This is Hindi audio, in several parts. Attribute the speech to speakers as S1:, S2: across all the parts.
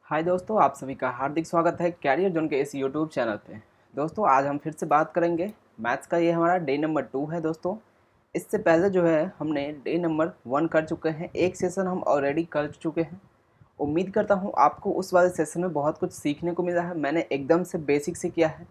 S1: हाय दोस्तों, आप सभी का हार्दिक स्वागत है कैरियर जोन के इस यूट्यूब चैनल पे। दोस्तों आज हम फिर से बात करेंगे मैथ्स का। ये हमारा डे नंबर 2 है दोस्तों। इससे पहले जो है हमने डे नंबर 1 कर चुके हैं, एक सेशन हम ऑलरेडी कर चुके हैं। उम्मीद करता हूँ आपको उस वाले सेशन में बहुत कुछ सीखने को मिला है। मैंने एकदम से बेसिक से किया है।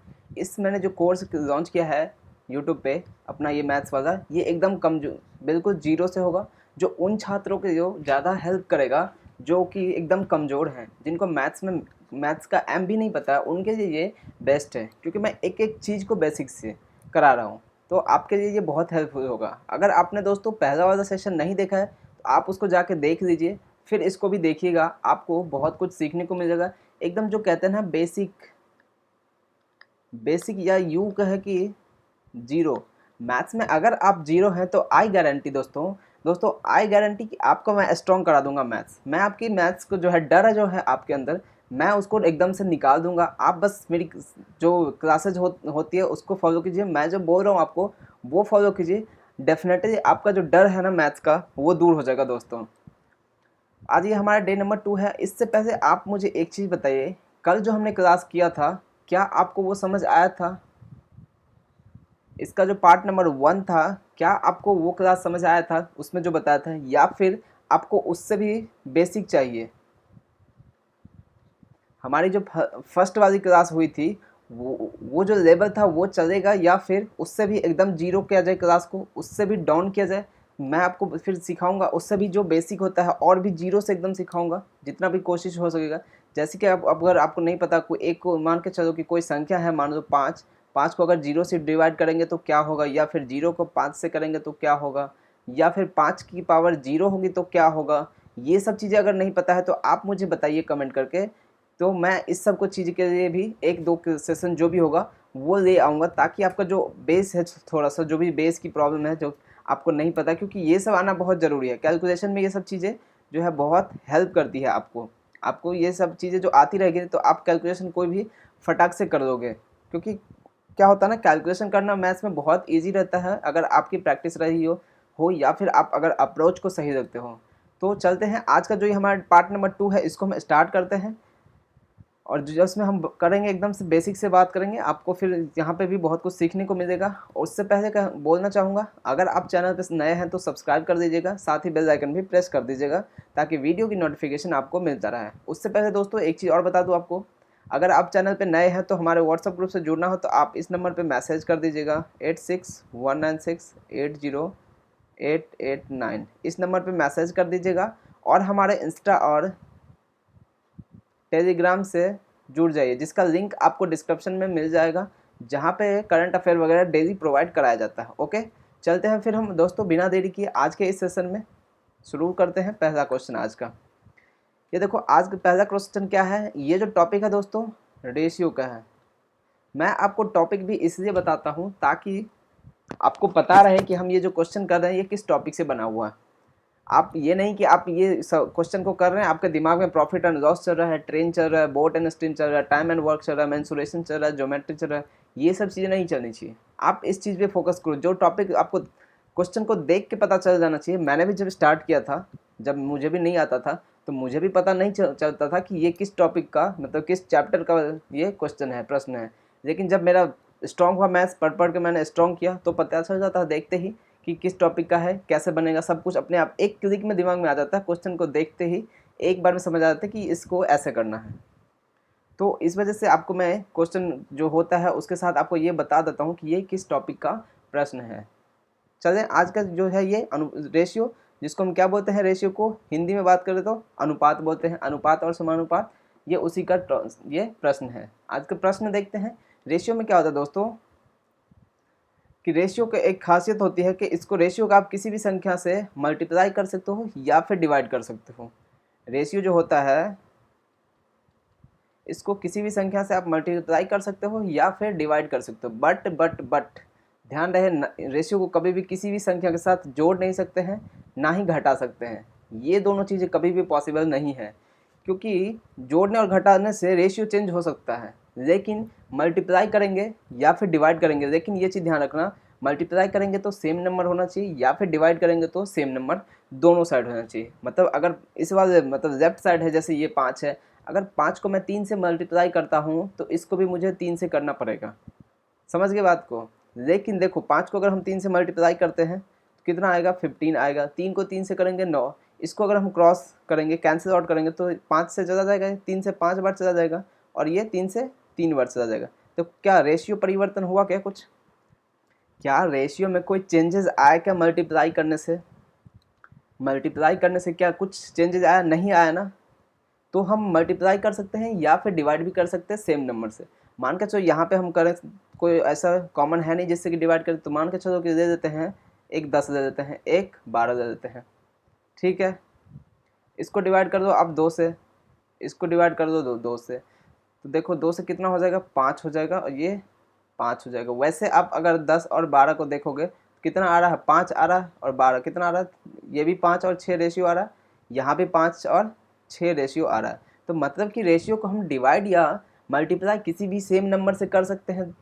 S1: मैंने जो कोर्स लॉन्च किया है यूट्यूब पे अपना, ये मैथ्स वाला, ये एकदम कम जो बिल्कुल जीरो से होगा, जो उन छात्रों के जो ज़्यादा हेल्प करेगा जो कि एकदम कमज़ोर हैं, जिनको मैथ्स का एम भी नहीं पता है, उनके लिए ये बेस्ट है। क्योंकि मैं एक एक चीज़ को बेसिक से करा रहा हूँ, तो आपके लिए ये बहुत हेल्पफुल होगा। अगर आपने दोस्तों पहला वाला सेशन नहीं देखा है तो आप उसको जाके देख लीजिए, फिर इसको भी देखिएगा, आपको बहुत कुछ सीखने को मिल जाएगा। एकदम जो कहते हैं ना बेसिक बेसिक, या यूँ कहे कि जीरो। मैथ्स में अगर आप जीरो हैं तो आई गारंटी दोस्तों आई गारंटी कि आपको मैं स्ट्रॉन्ग करा दूंगा मैथ्स। मैं आपकी मैथ्स को जो है डर है जो है आपके अंदर, मैं उसको एकदम से निकाल दूंगा। आप बस मेरी जो क्लासेज होती है उसको फॉलो कीजिए, मैं जो बोल रहा हूँ आपको वो फॉलो कीजिए। डेफिनेटली आपका जो डर है ना मैथ्स का, वो दूर हो जाएगा दोस्तों। आज ये हमारा डे नंबर 2 है। इससे पहले आप मुझे एक चीज़ बताइए, कल जो हमने क्लास किया था, क्या आपको वो समझ आया था? इसका जो पार्ट नंबर 1 था, क्या आपको वो क्लास समझ आया था उसमें जो बताया था, या फिर आपको उससे भी बेसिक चाहिए? हमारी जो फर्स्ट वाली क्लास हुई थी, वो जो लेवल था वो चलेगा, या फिर उससे भी एकदम जीरो किया जाए क्लास को, उससे भी डाउन किया जाए? मैं आपको फिर सिखाऊंगा उससे भी जो बेसिक होता है, और भी जीरो से एकदम सिखाऊंगा जितना भी कोशिश हो सकेगा। जैसे कि आप, अगर आपको नहीं पता, कोई एक को मान के चलो कि कोई संख्या है, मान लो 5। 5 को अगर जीरो से डिवाइड करेंगे तो क्या होगा, या फिर जीरो को 5 से करेंगे तो क्या होगा, या फिर 5 की पावर जीरो होगी तो क्या होगा। ये सब चीज़ें अगर नहीं पता है तो आप मुझे बताइए कमेंट करके, तो मैं इस सब कुछ चीज़ के लिए भी एक दो सेशन जो भी होगा वो ले आऊँगा, ताकि आपका जो बेस है, थोड़ा सा जो भी बेस की प्रॉब्लम है जो आपको नहीं पता, क्योंकि ये सब आना बहुत ज़रूरी है। कैलकुलेशन में ये सब चीज़ें जो है बहुत हेल्प करती है आपको। आपको ये सब चीज़ें जो आती रहेगी तो आप कैलकुलेशन कोई भी फटाक से कर दोगे। क्योंकि क्या होता है ना, कैलकुलेशन करना मैथ्स में बहुत ईजी रहता है अगर आपकी प्रैक्टिस रही हो, या फिर आप अगर अप्रोच को सही रखते हो। तो चलते हैं, आज का जो ये हमारा पार्ट नंबर 2 है इसको हम स्टार्ट करते हैं। और जिसमें हम करेंगे एकदम से बेसिक से बात करेंगे, आपको फिर यहाँ पे भी बहुत कुछ सीखने को मिलेगा। और उससे पहले बोलना चाहूँगा, अगर आप चैनल पे नए हैं तो सब्सक्राइब कर दीजिएगा, साथ ही बेल आइकन भी प्रेस कर दीजिएगा, ताकि वीडियो की नोटिफिकेशन आपको मिलता रहे। उससे पहले दोस्तों एक चीज़ और बता दूँ आपको, अगर आप चैनल पर नए हैं तो हमारे व्हाट्सअप ग्रुप से जुड़ना हो तो आप इस नंबर पर मैसेज कर दीजिएगा, 86196809। इस नंबर पर मैसेज कर दीजिएगा, और हमारे इंस्टा और टेलीग्राम से जुड़ जाइए, जिसका लिंक आपको डिस्क्रिप्शन में मिल जाएगा, जहाँ पे करंट अफेयर वगैरह डेली प्रोवाइड कराया जाता है। ओके, चलते हैं फिर हम दोस्तों, बिना देरी किए आज के इस सेशन में शुरू करते हैं। पहला क्वेश्चन आज का, ये देखो, आज का पहला क्वेश्चन क्या है। ये जो टॉपिक है दोस्तों, रेशियो का है। मैं आपको टॉपिक भी इसलिए बताता हूँ ताकि आपको पता रहे कि हम ये जो क्वेश्चन कर रहे हैं ये किस टॉपिक से बना हुआ है। आप ये नहीं कि आप ये क्वेश्चन को कर रहे हैं, आपके दिमाग में प्रॉफिट एंड लॉस चल रहा है, ट्रेन चल रहा है, बोट एंड स्ट्रीम चल रहा है, टाइम एंड वर्क चल रहा है, मेंसुरेशन चल रहा है, ज्योमेट्री चल रहा है, ये सब चीज़ें नहीं चलनी चाहिए। आप इस चीज़ पे फोकस करो, जो टॉपिक आपको क्वेश्चन को देख के पता चल जाना चाहिए। मैंने भी जब स्टार्ट किया था, जब मुझे भी नहीं आता था, तो मुझे भी पता नहीं चलता था कि ये किस टॉपिक का, मतलब किस चैप्टर का ये क्वेश्चन है, प्रश्न है। लेकिन जब मेरा स्ट्रॉन्ग हुआ, मैथ्स पढ़ पढ़ के मैंने स्ट्रॉन्ग किया, तो पता चल जाता है देखते ही कि किस टॉपिक का है, कैसे बनेगा, सब कुछ अपने आप एक क्लिक में दिमाग में आ जाता है। क्वेश्चन को देखते ही एक बार में समझ आ जाता है कि इसको ऐसे करना है। तो इस वजह से आपको मैं क्वेश्चन जो होता है उसके साथ आपको ये बता देता हूँ कि ये किस टॉपिक का प्रश्न है। चलें, आज का जो है ये रेशियो, जिसको हम क्या बोलते हैं, रेशियो को हिंदी में बात करें तो अनुपात बोलते हैं। अनुपात और समानुपात, ये उसी का ये प्रश्न है। आज का प्रश्न देखते हैं। रेशियो में क्या होता है दोस्तों, कि रेशियो का एक खासियत होती है कि इसको, रेशियो का आप किसी भी संख्या से मल्टीप्लाई कर सकते हो या फिर डिवाइड कर सकते हो। रेशियो जो होता है, इसको किसी भी संख्या से आप मल्टीप्लाई कर सकते हो या फिर डिवाइड कर सकते हो। बट ध्यान रहे, रेशियो को कभी भी किसी भी संख्या के साथ जोड़ नहीं सकते हैं, ना ही घटा सकते हैं। ये दोनों चीज़ें कभी भी पॉसिबल नहीं है, क्योंकि जोड़ने और घटाने से रेशियो चेंज हो सकता है, लेकिन मल्टीप्लाई करेंगे या फिर डिवाइड करेंगे, लेकिन ये चीज़ ध्यान रखना, मल्टीप्लाई करेंगे तो सेम नंबर होना चाहिए, या फिर डिवाइड करेंगे तो सेम नंबर दोनों साइड होना चाहिए। मतलब अगर इस वाले, मतलब लेफ्ट साइड है, जैसे ये 5 है, अगर 5 को मैं 3 से मल्टीप्लाई करता हूँ तो इसको भी मुझे 3 से करना पड़ेगा, समझ गए बात को। लेकिन देखो 5 को अगर हम 3 से मल्टीप्लाई करते हैं तो कितना आएगा, 15 आएगा। 3 को 3 से करेंगे 9, इसको अगर हम क्रॉस करेंगे, कैंसिल आउट करेंगे तो 5 से चला जाएगा, 3 से 5 बार चला जाएगा, और ये 3 से 3 बार चला जाएगा। तो क्या रेशियो परिवर्तन हुआ क्या कुछ? क्या रेशियो में कोई चेंजेस आया क्या मल्टीप्लाई करने से? मल्टीप्लाई करने से क्या कुछ चेंजेस आया? नहीं आया ना। तो हम मल्टीप्लाई कर सकते हैं या फिर डिवाइड भी कर सकते हैं सेम नंबर से। मान के चलो यहाँ पे हम करें, कोई ऐसा कॉमन है नहीं जिससे कि डिवाइड करें, तो मान के चलो कि दे देते हैं एक 10 दे देते हैं, एक 12 दे देते हैं, ठीक है। इसको डिवाइड कर दो आप 2 से, इसको डिवाइड कर दो 2 से, तो देखो 2 से कितना हो जाएगा, 5 हो जाएगा, और ये 5 हो जाएगा। वैसे आप अगर 10 और 12 को देखोगे तो कितना आ रहा है, 5 आ रहा है, और 12 कितना आ रहा है, ये भी 5 और 6 रेशियो आ रहा है, यहाँ भी 5 और 6 रेशियो आ रहा है। तो मतलब कि रेशियो को हम डिवाइड या मल्टीप्लाई किसी भी सेम नंबर से कर सकते हैं,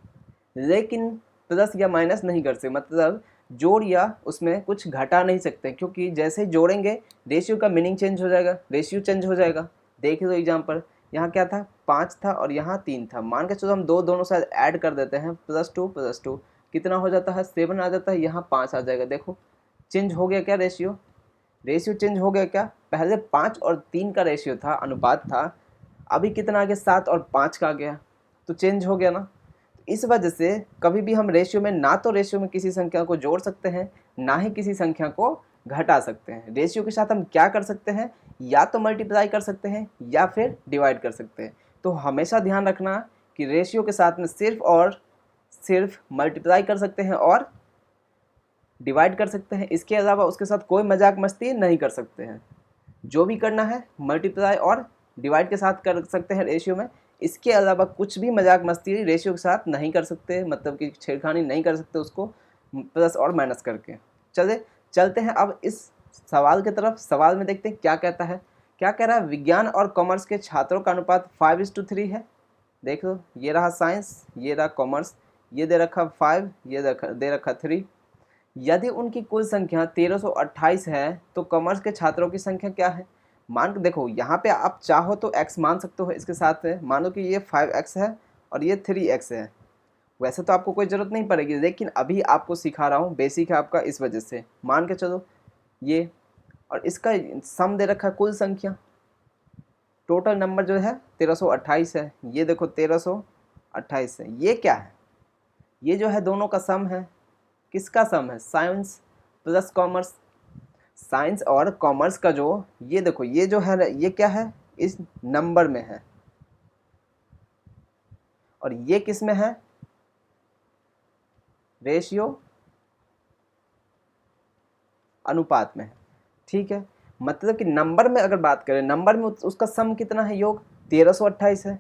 S1: लेकिन प्लस या माइनस नहीं कर सकते, मतलब जोड़ या उसमें कुछ घटा नहीं सकते, क्योंकि जैसे ही जोड़ेंगे रेशियो का मीनिंग चेंज हो जाएगा, रेशियो चेंज हो जाएगा। देख लो एग्जाम्पल, यहाँ क्या था, 5 था और यहाँ 3 था। मान के चलो हम दोनों साइड ऐड कर देते हैं, +2 कितना हो जाता है, 7 आ जाता है, यहाँ 5 आ जाएगा। देखो चेंज हो गया क्या रेशियो? रेशियो चेंज हो गया क्या? पहले 5 और 3 का रेशियो था, अनुपात था, अभी कितना आ गया, 7 और 5 का आ गया, तो चेंज हो गया ना। इस वजह से कभी भी हम रेशियो में, ना तो रेशियो में किसी संख्या को जोड़ सकते हैं, ना ही किसी संख्या को घटा सकते हैं। रेशियो के साथ हम क्या कर सकते हैं, या तो मल्टीप्लाई कर सकते हैं या फिर डिवाइड कर सकते हैं। तो हमेशा ध्यान रखना कि रेशियो के साथ में सिर्फ और सिर्फ मल्टीप्लाई कर सकते हैं और डिवाइड कर सकते हैं, इसके अलावा उसके साथ कोई मजाक मस्ती नहीं कर सकते हैं। जो भी करना है मल्टीप्लाई और डिवाइड के साथ कर सकते हैं रेशियो में, इसके अलावा कुछ भी मजाक मस्ती रेशियो के साथ नहीं कर सकते, मतलब कि छेड़खानी नहीं कर सकते उसको प्लस और माइनस करके। चलते हैं अब इस सवाल की तरफ। सवाल में देखते हैं क्या कहता है। क्या कह रहा है, विज्ञान और कॉमर्स के छात्रों का अनुपात 5:3 है। देख लो, ये रहा साइंस, ये रहा कॉमर्स, ये दे रखा 5, ये दे रखा 3। यदि उनकी कुल संख्या 1328 है तो कॉमर्स के छात्रों की संख्या क्या है? मान के देखो, यहाँ पे आप चाहो तो x मान सकते हो इसके साथ में, मानो कि ये 5x है और ये 3x है। वैसे तो आपको कोई ज़रूरत नहीं पड़ेगी, लेकिन अभी आपको सिखा रहा हूँ, बेसिक है आपका, इस वजह से मान के चलो ये, और इसका सम दे रखा है कुल संख्या, टोटल नंबर जो है 1328 है। ये देखो 1328 है। ये क्या है, ये जो है दोनों का सम है। किसका सम है? Science plus commerce. साइंस और कॉमर्स का जो, ये देखो ये जो है, ये क्या है, इस नंबर में है, और ये किस में है, रेशियो अनुपात में है, ठीक है। मतलब कि नंबर में अगर बात करें, नंबर में उसका सम कितना है, योग 1328 है,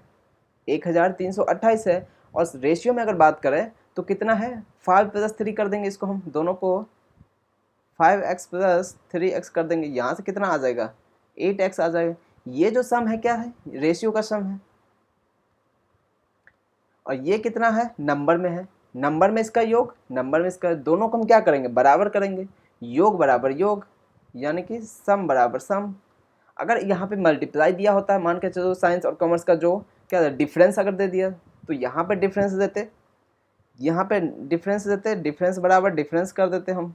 S1: 1328 है। और रेशियो में अगर बात करें तो कितना है, 5 + 3 कर देंगे इसको, हम दोनों को 5x + 3x कर देंगे, यहाँ से कितना आ जाएगा, 8x आ जाएगा। ये जो सम है क्या है, रेशियो का सम है, और ये कितना है, नंबर में है। नंबर में इसका योग, नंबर में इसका, दोनों को हम क्या करेंगे, बराबर करेंगे, योग बराबर योग, यानी कि सम बराबर सम। अगर यहाँ पे मल्टीप्लाई दिया होता है, मान के चलो साइंस और कॉमर्स का जो क्या डिफरेंस अगर दे दिया, तो यहाँ पे डिफरेंस देते, यहाँ पे डिफरेंस देते, डिफरेंस बराबर डिफरेंस कर देते हम,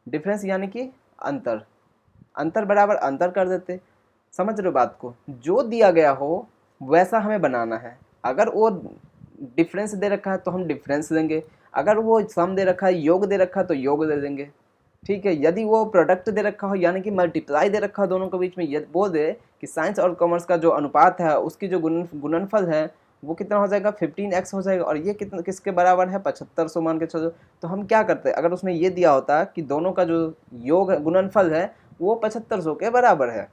S1: डिफरेंस यानी कि अंतर, अंतर बराबर अंतर कर देते। समझ रहे हो बात को? जो दिया गया हो वैसा हमें बनाना है। अगर वो डिफरेंस दे रखा है तो हम डिफरेंस देंगे, अगर वो सम दे रखा है, योग दे रखा है, तो योग दे देंगे, ठीक है। यदि वो प्रोडक्ट दे रखा हो, यानी कि मल्टीप्लाई दे रखा हो दोनों के बीच में, यदि बोल दे कि साइंस और कॉमर्स का जो अनुपात है उसकी जो गुणनफल है वो कितना हो जाएगा, 15x हो जाएगा, और ये कितना किसके बराबर है, 7500 मान के चलो। तो हम क्या करते हैं, अगर उसमें ये दिया होता कि दोनों का जो योग गुणनफल है वो 7500 के बराबर है,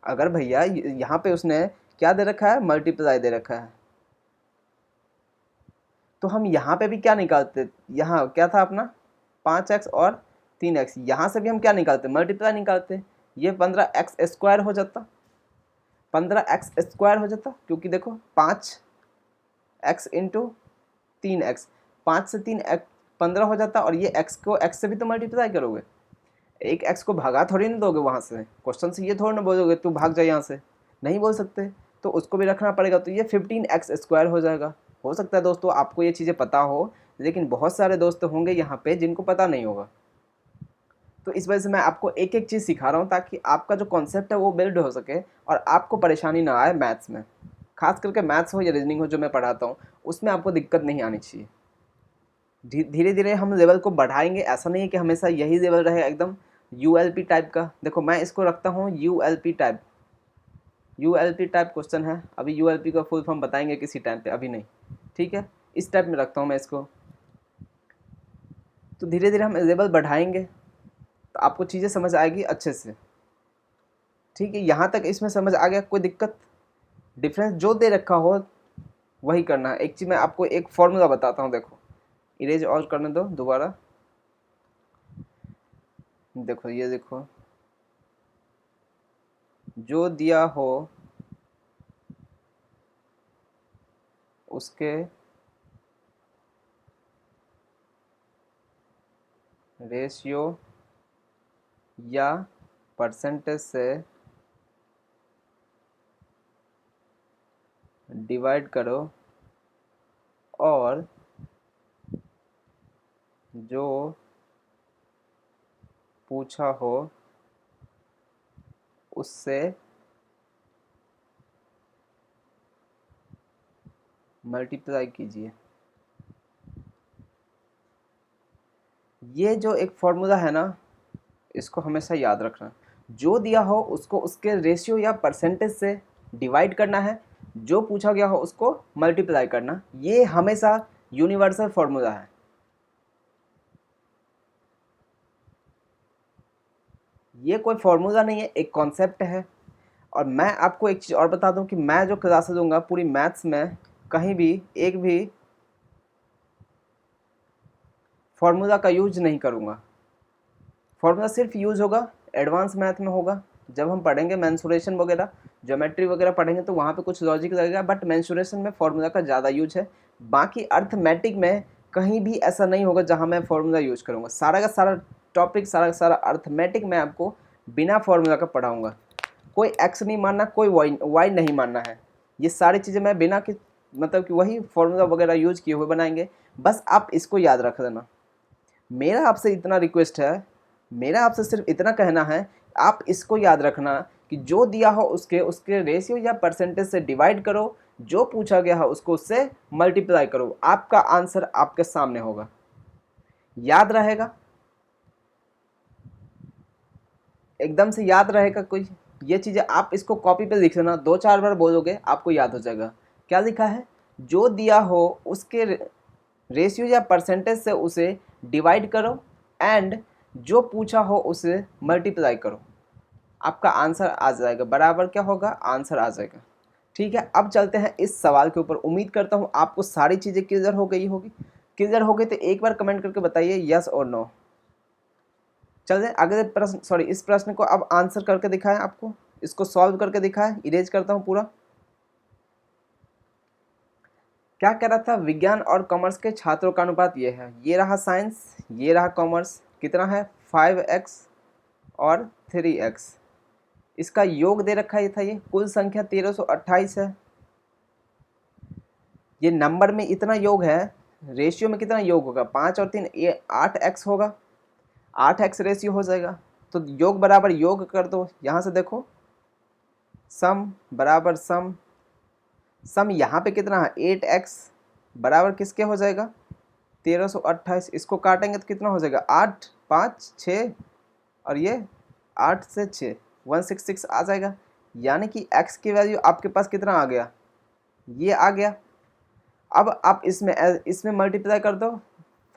S1: अगर भैया यहाँ पे उसने क्या दे रखा है, मल्टीप्लाई दे रखा है, तो हम यहाँ पे भी क्या निकालते, यहाँ क्या था अपना 5x और 3x, यहाँ से भी हम क्या निकालते, मल्टीप्लाई निकालते। ये 15x² हो जाता, 15x² हो जाता, क्योंकि देखो 5x × 3x, 5 से 3 15 हो जाता, और ये x को x से भी तो मल्टीप्लाई करोगे, एक x को भागा थोड़ी ना दोगे वहाँ से, क्वेश्चन से ये थोड़ी ना बोलोगे तू भाग जा यहाँ से, नहीं बोल सकते। तो उसको भी रखना पड़ेगा, तो ये 15x² हो जाएगा। हो सकता है दोस्तों आपको ये चीज़ें पता हो, लेकिन बहुत सारे दोस्त होंगे यहाँ पे जिनको पता नहीं होगा। तो इस वजह से मैं आपको एक एक चीज़ सिखा रहा हूँ ताकि आपका जो कॉन्सेप्ट है वो बिल्ड हो सके और आपको परेशानी ना आए मैथ्स में। खास करके मैथ्स हो या रीजनिंग हो जो मैं पढ़ाता हूँ, उसमें आपको दिक्कत नहीं आनी चाहिए। धीरे धीरे हम लेवल को बढ़ाएंगे, ऐसा नहीं है कि हमेशा यही लेवल रहे एकदम ULP टाइप का। देखो मैं इसको रखता हूँ ULP type. ULP type question है, अभी ULP का फुल फॉर्म बताएंगे किसी टाइम पे, अभी नहीं, ठीक है। इस टाइप में रखता हूँ मैं इसको। तो धीरे धीरे हम लेवल बढ़ाएंगे तो आपको चीज़ें समझ आएगी अच्छे से, ठीक है। यहाँ तक इसमें समझ आ गया, कोई दिक्कत? डिफरेंस जो दे रखा हो वही करना है। एक चीज़ मैं आपको एक फॉर्मूला बताता हूँ, देखो इरेज और करने दो दोबारा। देखो ये देखो, जो दिया हो उसके रेशियो या परसेंटेज से डिवाइड करो और जो पूछा हो उससे मल्टीप्लाई कीजिए। ये जो एक फॉर्मूला है ना, इसको हमेशा याद रखना। जो दिया हो उसको उसके रेशियो या परसेंटेज से डिवाइड करना है, जो पूछा गया हो उसको मल्टीप्लाई करना। ये हमेशा यूनिवर्सल फॉर्मूला है। ये कोई फॉर्मूला नहीं है, एक कॉन्सेप्ट है। और मैं आपको एक चीज़ और बता दूं कि मैं जो क्लासेस दूंगा पूरी मैथ्स में कहीं भी एक भी फॉर्मूला का यूज नहीं करूंगा। फॉर्मूला सिर्फ यूज होगा एडवांस मैथ में होगा, जब हम पढ़ेंगे मेंसुरेशन वगैरह, ज्योमेट्री वगैरह पढ़ेंगे तो वहाँ पे कुछ लॉजिक लगेगा, बट मेंसुरेशन में फॉर्मूला का ज़्यादा यूज है। बाकी अर्थमेटिक में कहीं भी ऐसा नहीं होगा जहाँ मैं फॉर्मूला यूज करूँगा। सारा का सारा टॉपिक, सारा का सारा अर्थमेटिक मैं आपको बिना फॉर्मूला का पढ़ाऊँगा। कोई एक्स नहीं मानना, कोई वाई नहीं मानना है। ये सारी चीज़ें मैं बिना कि मतलब कि वही फॉर्मूला वगैरह यूज किए हुए बनाएंगे। बस आप इसको याद रख देना। मेरा आपसे इतना रिक्वेस्ट है, मेरा आपसे सिर्फ इतना कहना है, आप इसको याद रखना कि जो दिया हो उसके उसके रेशियो या परसेंटेज से डिवाइड करो, जो पूछा गया है उसको उससे मल्टीप्लाई करो। आपका आंसर आपके सामने होगा, याद रहेगा, एकदम से याद रहेगा। कोई ये चीज़ें आप इसको कॉपी पे लिख लेना, 2-4 बार बोलोगे आपको याद हो जाएगा। क्या लिखा है? जो दिया हो उसके रेशियो या परसेंटेज से उसे डिवाइड करो एंड जो पूछा हो उसे मल्टीप्लाई करो। आपका आंसर आ जाएगा, बराबर क्या होगा? आंसर आ जाएगा। ठीक है, अब चलते हैं इस सवाल के ऊपर। उम्मीद करता हूँ आपको सारी चीज़ें क्लियर हो गई होगी। क्लियर हो गई तो एक बार कमेंट करके बताइए यस और नो। चलिए अगले प्रश्न, सॉरी इस प्रश्न को अब आंसर करके दिखाएं आपको, इसको सॉल्व करके दिखाएं। इरेज करता हूँ पूरा। क्या कह रहा था? विज्ञान और कॉमर्स के छात्रों का अनुपात ये है। ये रहा साइंस, ये रहा कॉमर्स। कितना है? 5x और 3x। इसका योग दे रखा है था, ये कुल संख्या 1328 है। ये नंबर में इतना योग है, रेशियो में कितना योग होगा? 5 और 3, ये 8x होगा। 8x रेशियो हो जाएगा। तो योग बराबर योग कर दो। यहाँ से देखो, सम बराबर सम, सम यहाँ पे कितना है? 8x बराबर किसके हो जाएगा? 1328। इसको काटेंगे तो कितना हो जाएगा? 8, 5, 6 और ये 8 से 6, 166 आ जाएगा। यानी कि x की वैल्यू आपके पास कितना आ गया? ये आ गया। अब आप इसमें मल्टीप्लाई कर दो।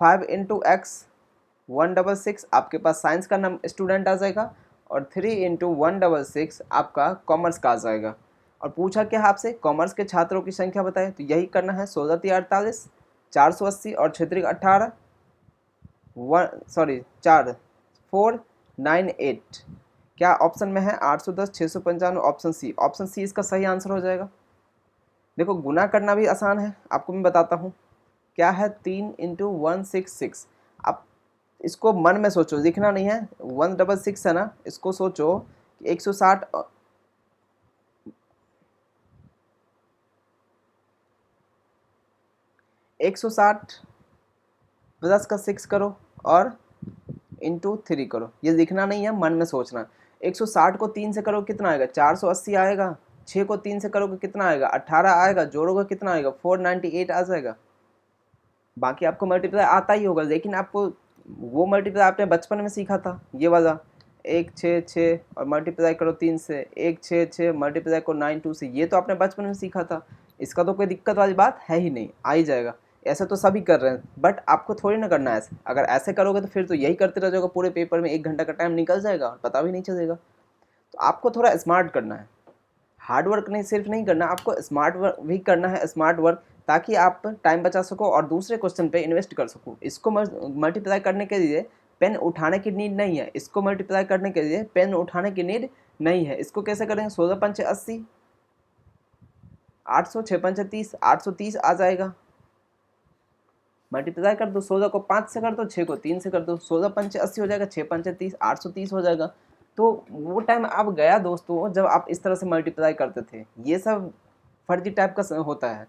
S1: 5 इंटू एक्स 166 आपके पास साइंस का स्टूडेंट आ जाएगा, और 3 इंटू 166 आपका कॉमर्स का आ जाएगा। और पूछा क्या है आपसे? कॉमर्स के छात्रों की संख्या बताए, तो यही करना है। 16 3 48, 480 और 6 3 18, 4 4 9 8। क्या ऑप्शन में है? 810 695, ऑप्शन सी। ऑप्शन सी इसका सही आंसर हो जाएगा। देखो गुना करना भी आसान है, आपको मैं बताता हूँ। क्या है? 3 इंटू 166। आप इसको मन में सोचो, लिखना नहीं है। 166 है ना, इसको सोचो कि 160 160 प्लस का 6 करो और इंटू 3 करो। ये लिखना नहीं है, मन में सोचना। 160 को 3 से करो कितना आएगा, 480 आएगा। 6 को 3 से करोगे कितना आएगा, 18 आएगा। जोड़ोगे कितना आएगा, 498 आ जाएगा। बाकी आपको मल्टीप्लाई आता ही होगा, लेकिन आपको वो मल्टीप्लाई आपने बचपन में सीखा था, ये वाला 1 6 6 और मल्टीप्लाई करो 3 से, 1 6 6 मल्टीप्लाई करो 9 2 से, ये तो आपने बचपन में सीखा था। इसका तो कोई दिक्कत वाली बात है ही नहीं, आ ही जाएगा। ऐसा तो सभी कर रहे हैं, बट आपको थोड़ी ना करना है ऐसे। अगर ऐसे करोगे तो फिर तो यही करते रह जाओगे पूरे पेपर में, 1 घंटा का टाइम निकल जाएगा और पता भी नहीं चलेगा। तो आपको थोड़ा स्मार्ट करना है, हार्ड वर्क नहीं सिर्फ नहीं करना, आपको स्मार्ट वर्क भी करना है, स्मार्ट वर्क, ताकि आप टाइम बचा सको और दूसरे क्वेश्चन पे इन्वेस्ट कर सको। इसको मल्टीप्लाई करने के लिए पेन उठाने की नीड नहीं है, इसको मल्टीप्लाई करने के लिए पेन उठाने की नीड नहीं है। इसको कैसे करेंगे, 16 पंचे 80, 800 6 पंचे 30, 830 आ जाएगा। मल्टीप्लाई कर दो, 16 को 5 से कर दो, 6 को 3 से कर दो, 16 पंचे 80 हो जाएगा, 6 पंचे 30, 830 हो जाएगा। तो वो टाइम अब गया दोस्तों जब आप इस तरह से मल्टीप्लाई करते थे। ये सब फर्जी टाइप का होता है।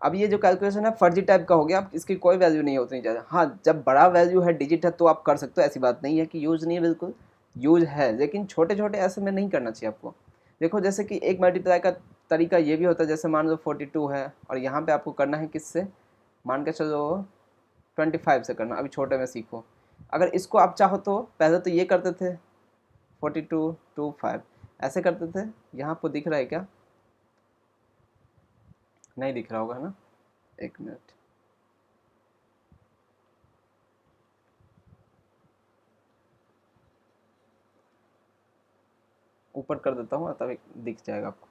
S1: अब ये जो कैलकुलेशन है फर्जी टाइप का हो गया, अब इसकी कोई वैल्यू नहीं होती ज़्यादा। हाँ, जब बड़ा वैल्यू है, डिजिट है, तो आप कर सकते हो, ऐसी बात नहीं है कि यूज़ नहीं है, बिल्कुल यूज़ है, लेकिन छोटे छोटे ऐसे में नहीं करना चाहिए आपको। देखो जैसे कि एक मल्टीप्लाई का तरीका ये भी होता है, जैसे मान लो 42 है और यहाँ पे आपको करना है किससे, मान के चलो 25 से करना, अभी छोटे में सीखो। अगर इसको आप चाहो तो पहले तो ये करते थे 42 2 5 ऐसे करते थे। यहाँ पर दिख रहा है क्या, नहीं दिख रहा होगा ना, एक मिनट। ऊपर कर देता हूँ तभी दिख जाएगा आपको।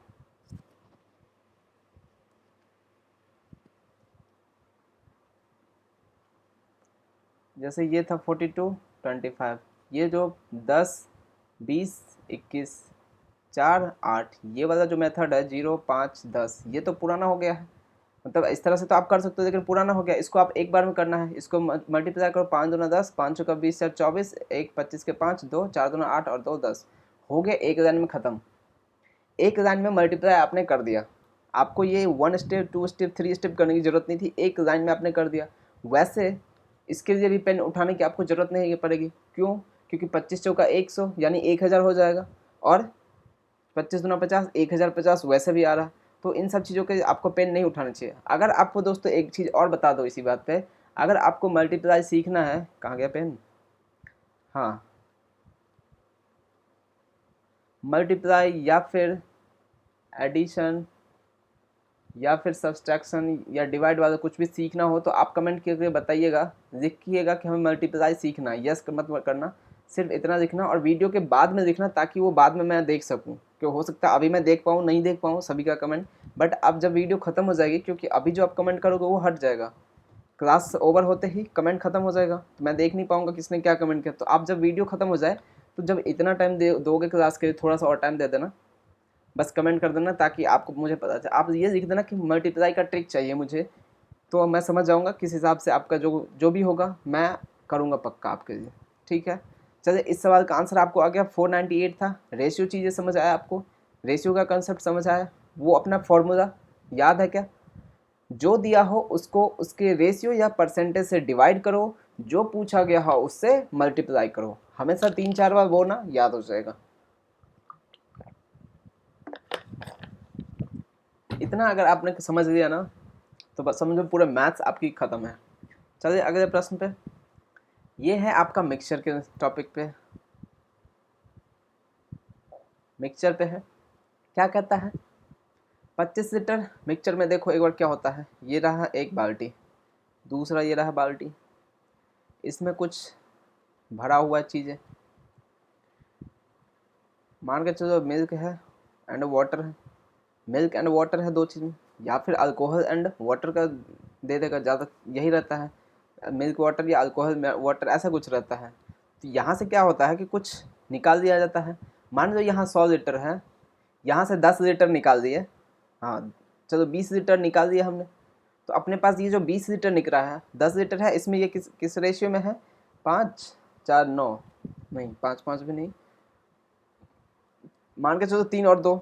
S1: जैसे ये था 42 25, ये जो 10 20 21 4 8 ये वाला जो मेथड है 0 5 10, ये तो पुराना हो गया है। मतलब इस तरह से तो आप कर सकते हो, लेकिन पुराना हो गया। इसको आप एक बार में करना है, इसको मल्टीप्लाई करो, 5 दूना 10, 5 का 20 4 24, 1 25 के 5, 2 4 दूना 8 और 2 10, हो गया एक लाइन में ख़त्म। एक लाइन में मल्टीप्लाई आपने कर दिया। आपको ये 1 स्टेप 2 स्टेप 3 स्टेप करने की ज़रूरत नहीं थी, एक लाइन में आपने कर दिया। वैसे इसके लिए भी पेन उठाने की आपको ज़रूरत नहीं पड़ेगी। क्यों, क्योंकि 25 चौका 100 यानी 1000 हो जाएगा, और 25 दूना 50, 1050 वैसे भी आ रहा है। तो इन सब चीज़ों के आपको पेन नहीं उठाना चाहिए। अगर आपको दोस्तों एक चीज़ और बता दो इसी बात पे, अगर आपको मल्टीप्लाई सीखना है, कहाँ गया पेन, हाँ, मल्टीप्लाई या फिर एडिशन या फिर सब्सट्रैक्शन या डिवाइड वाला कुछ भी सीखना हो, तो आप कमेंट करके बताइएगा, लिखिएगा कि हमें मल्टीप्लाई सीखना है। यस मत करना, सिर्फ इतना लिखना और वीडियो के बाद में लिखना, ताकि वो बाद में मैं देख सकूं। क्यों, हो सकता है अभी मैं देख पाऊँ नहीं देख पाऊँ सभी का कमेंट, बट अब जब वीडियो ख़त्म हो जाएगी, क्योंकि अभी जो आप कमेंट करोगे वो हट जाएगा, क्लास ओवर होते ही कमेंट ख़त्म हो जाएगा, तो मैं देख नहीं पाऊँगा किसने क्या कमेंट किया। तो आप जब वीडियो ख़त्म हो जाए, तो जब इतना टाइम दोगे क्लास के लिए, थोड़ा सा और टाइम दे देना, बस कमेंट कर देना, ताकि आपको मुझे पता चले। आप ये लिख देना कि मल्टीप्लाई का ट्रिक चाहिए मुझे, तो मैं समझ जाऊंगा किस हिसाब से आपका जो जो भी होगा मैं करूंगा पक्का आपके लिए। ठीक है, चलिए इस सवाल का आंसर आपको आ गया, 498 था। रेशियो चीज़ें समझ आया आपको, रेशियो का कंसेप्ट समझ आया, वो अपना फॉर्मूला याद है क्या, जो दिया हो उसको उसके रेशियो या परसेंटेज से डिवाइड करो, जो पूछा गया हो उससे मल्टीप्लाई करो। हमेशा 3-4 बार वो ना याद हो जाएगा। इतना अगर आपने समझ लिया ना, तो बस समझो पूरा मैथ्स आपकी ख़त्म है। चलिए अगले प्रश्न पे, ये है आपका मिक्सचर के टॉपिक पे। मिक्सचर पे है, क्या कहता है, 25 लीटर मिक्सचर में देखो एक बार क्या होता है। ये रहा एक बाल्टी, दूसरा ये रहा बाल्टी, इसमें कुछ भरा हुआ चीज़ है, मान के चलो मिल्क है एंड वाटर है। मिल्क एंड वाटर है दो चीज़ में, या फिर अल्कोहल एंड वाटर का दे देगा, ज़्यादा यही रहता है, मिल्क वाटर या अल्कोहल वाटर ऐसा कुछ रहता है। तो यहाँ से क्या होता है कि कुछ निकाल दिया जाता है। मान लो यहाँ 100 लीटर है, यहाँ से 10 लीटर निकाल दिए, हाँ चलो 20 लीटर निकाल दिया हमने। तो अपने पास ये जो 20 लीटर निकला है, 10 लीटर है, इसमें ये किस किस रेशियो में है, 5 4 9, नहीं 5 5 भी नहीं, मान के चलो 3 और 2,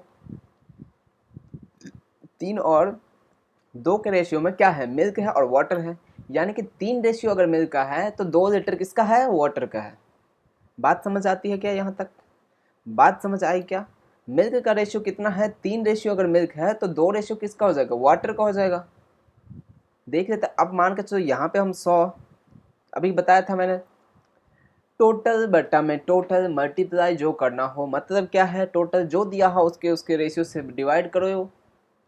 S1: 3 और दो के रेशियो में क्या है, मिल्क है और वाटर है, यानी कि 3 रेशियो अगर मिल्क का है तो 2 लीटर किसका है, वाटर का है। बात समझ आती है क्या यहाँ तक, बात समझ आई क्या। मिल्क का रेशियो कितना है, 3 रेशियो अगर मिल्क है तो 2 रेशियो किसका हो जाएगा, वाटर का हो जाएगा। देख लेते अब मान के चलो यहाँ पे हम 100 अभी बताया था मैंने, टोटल बटा में टोटल मल्टीप्लाई जो करना हो, मतलब क्या है, टोटल जो दिया हो उसके उसके रेशियो से डिवाइड करो।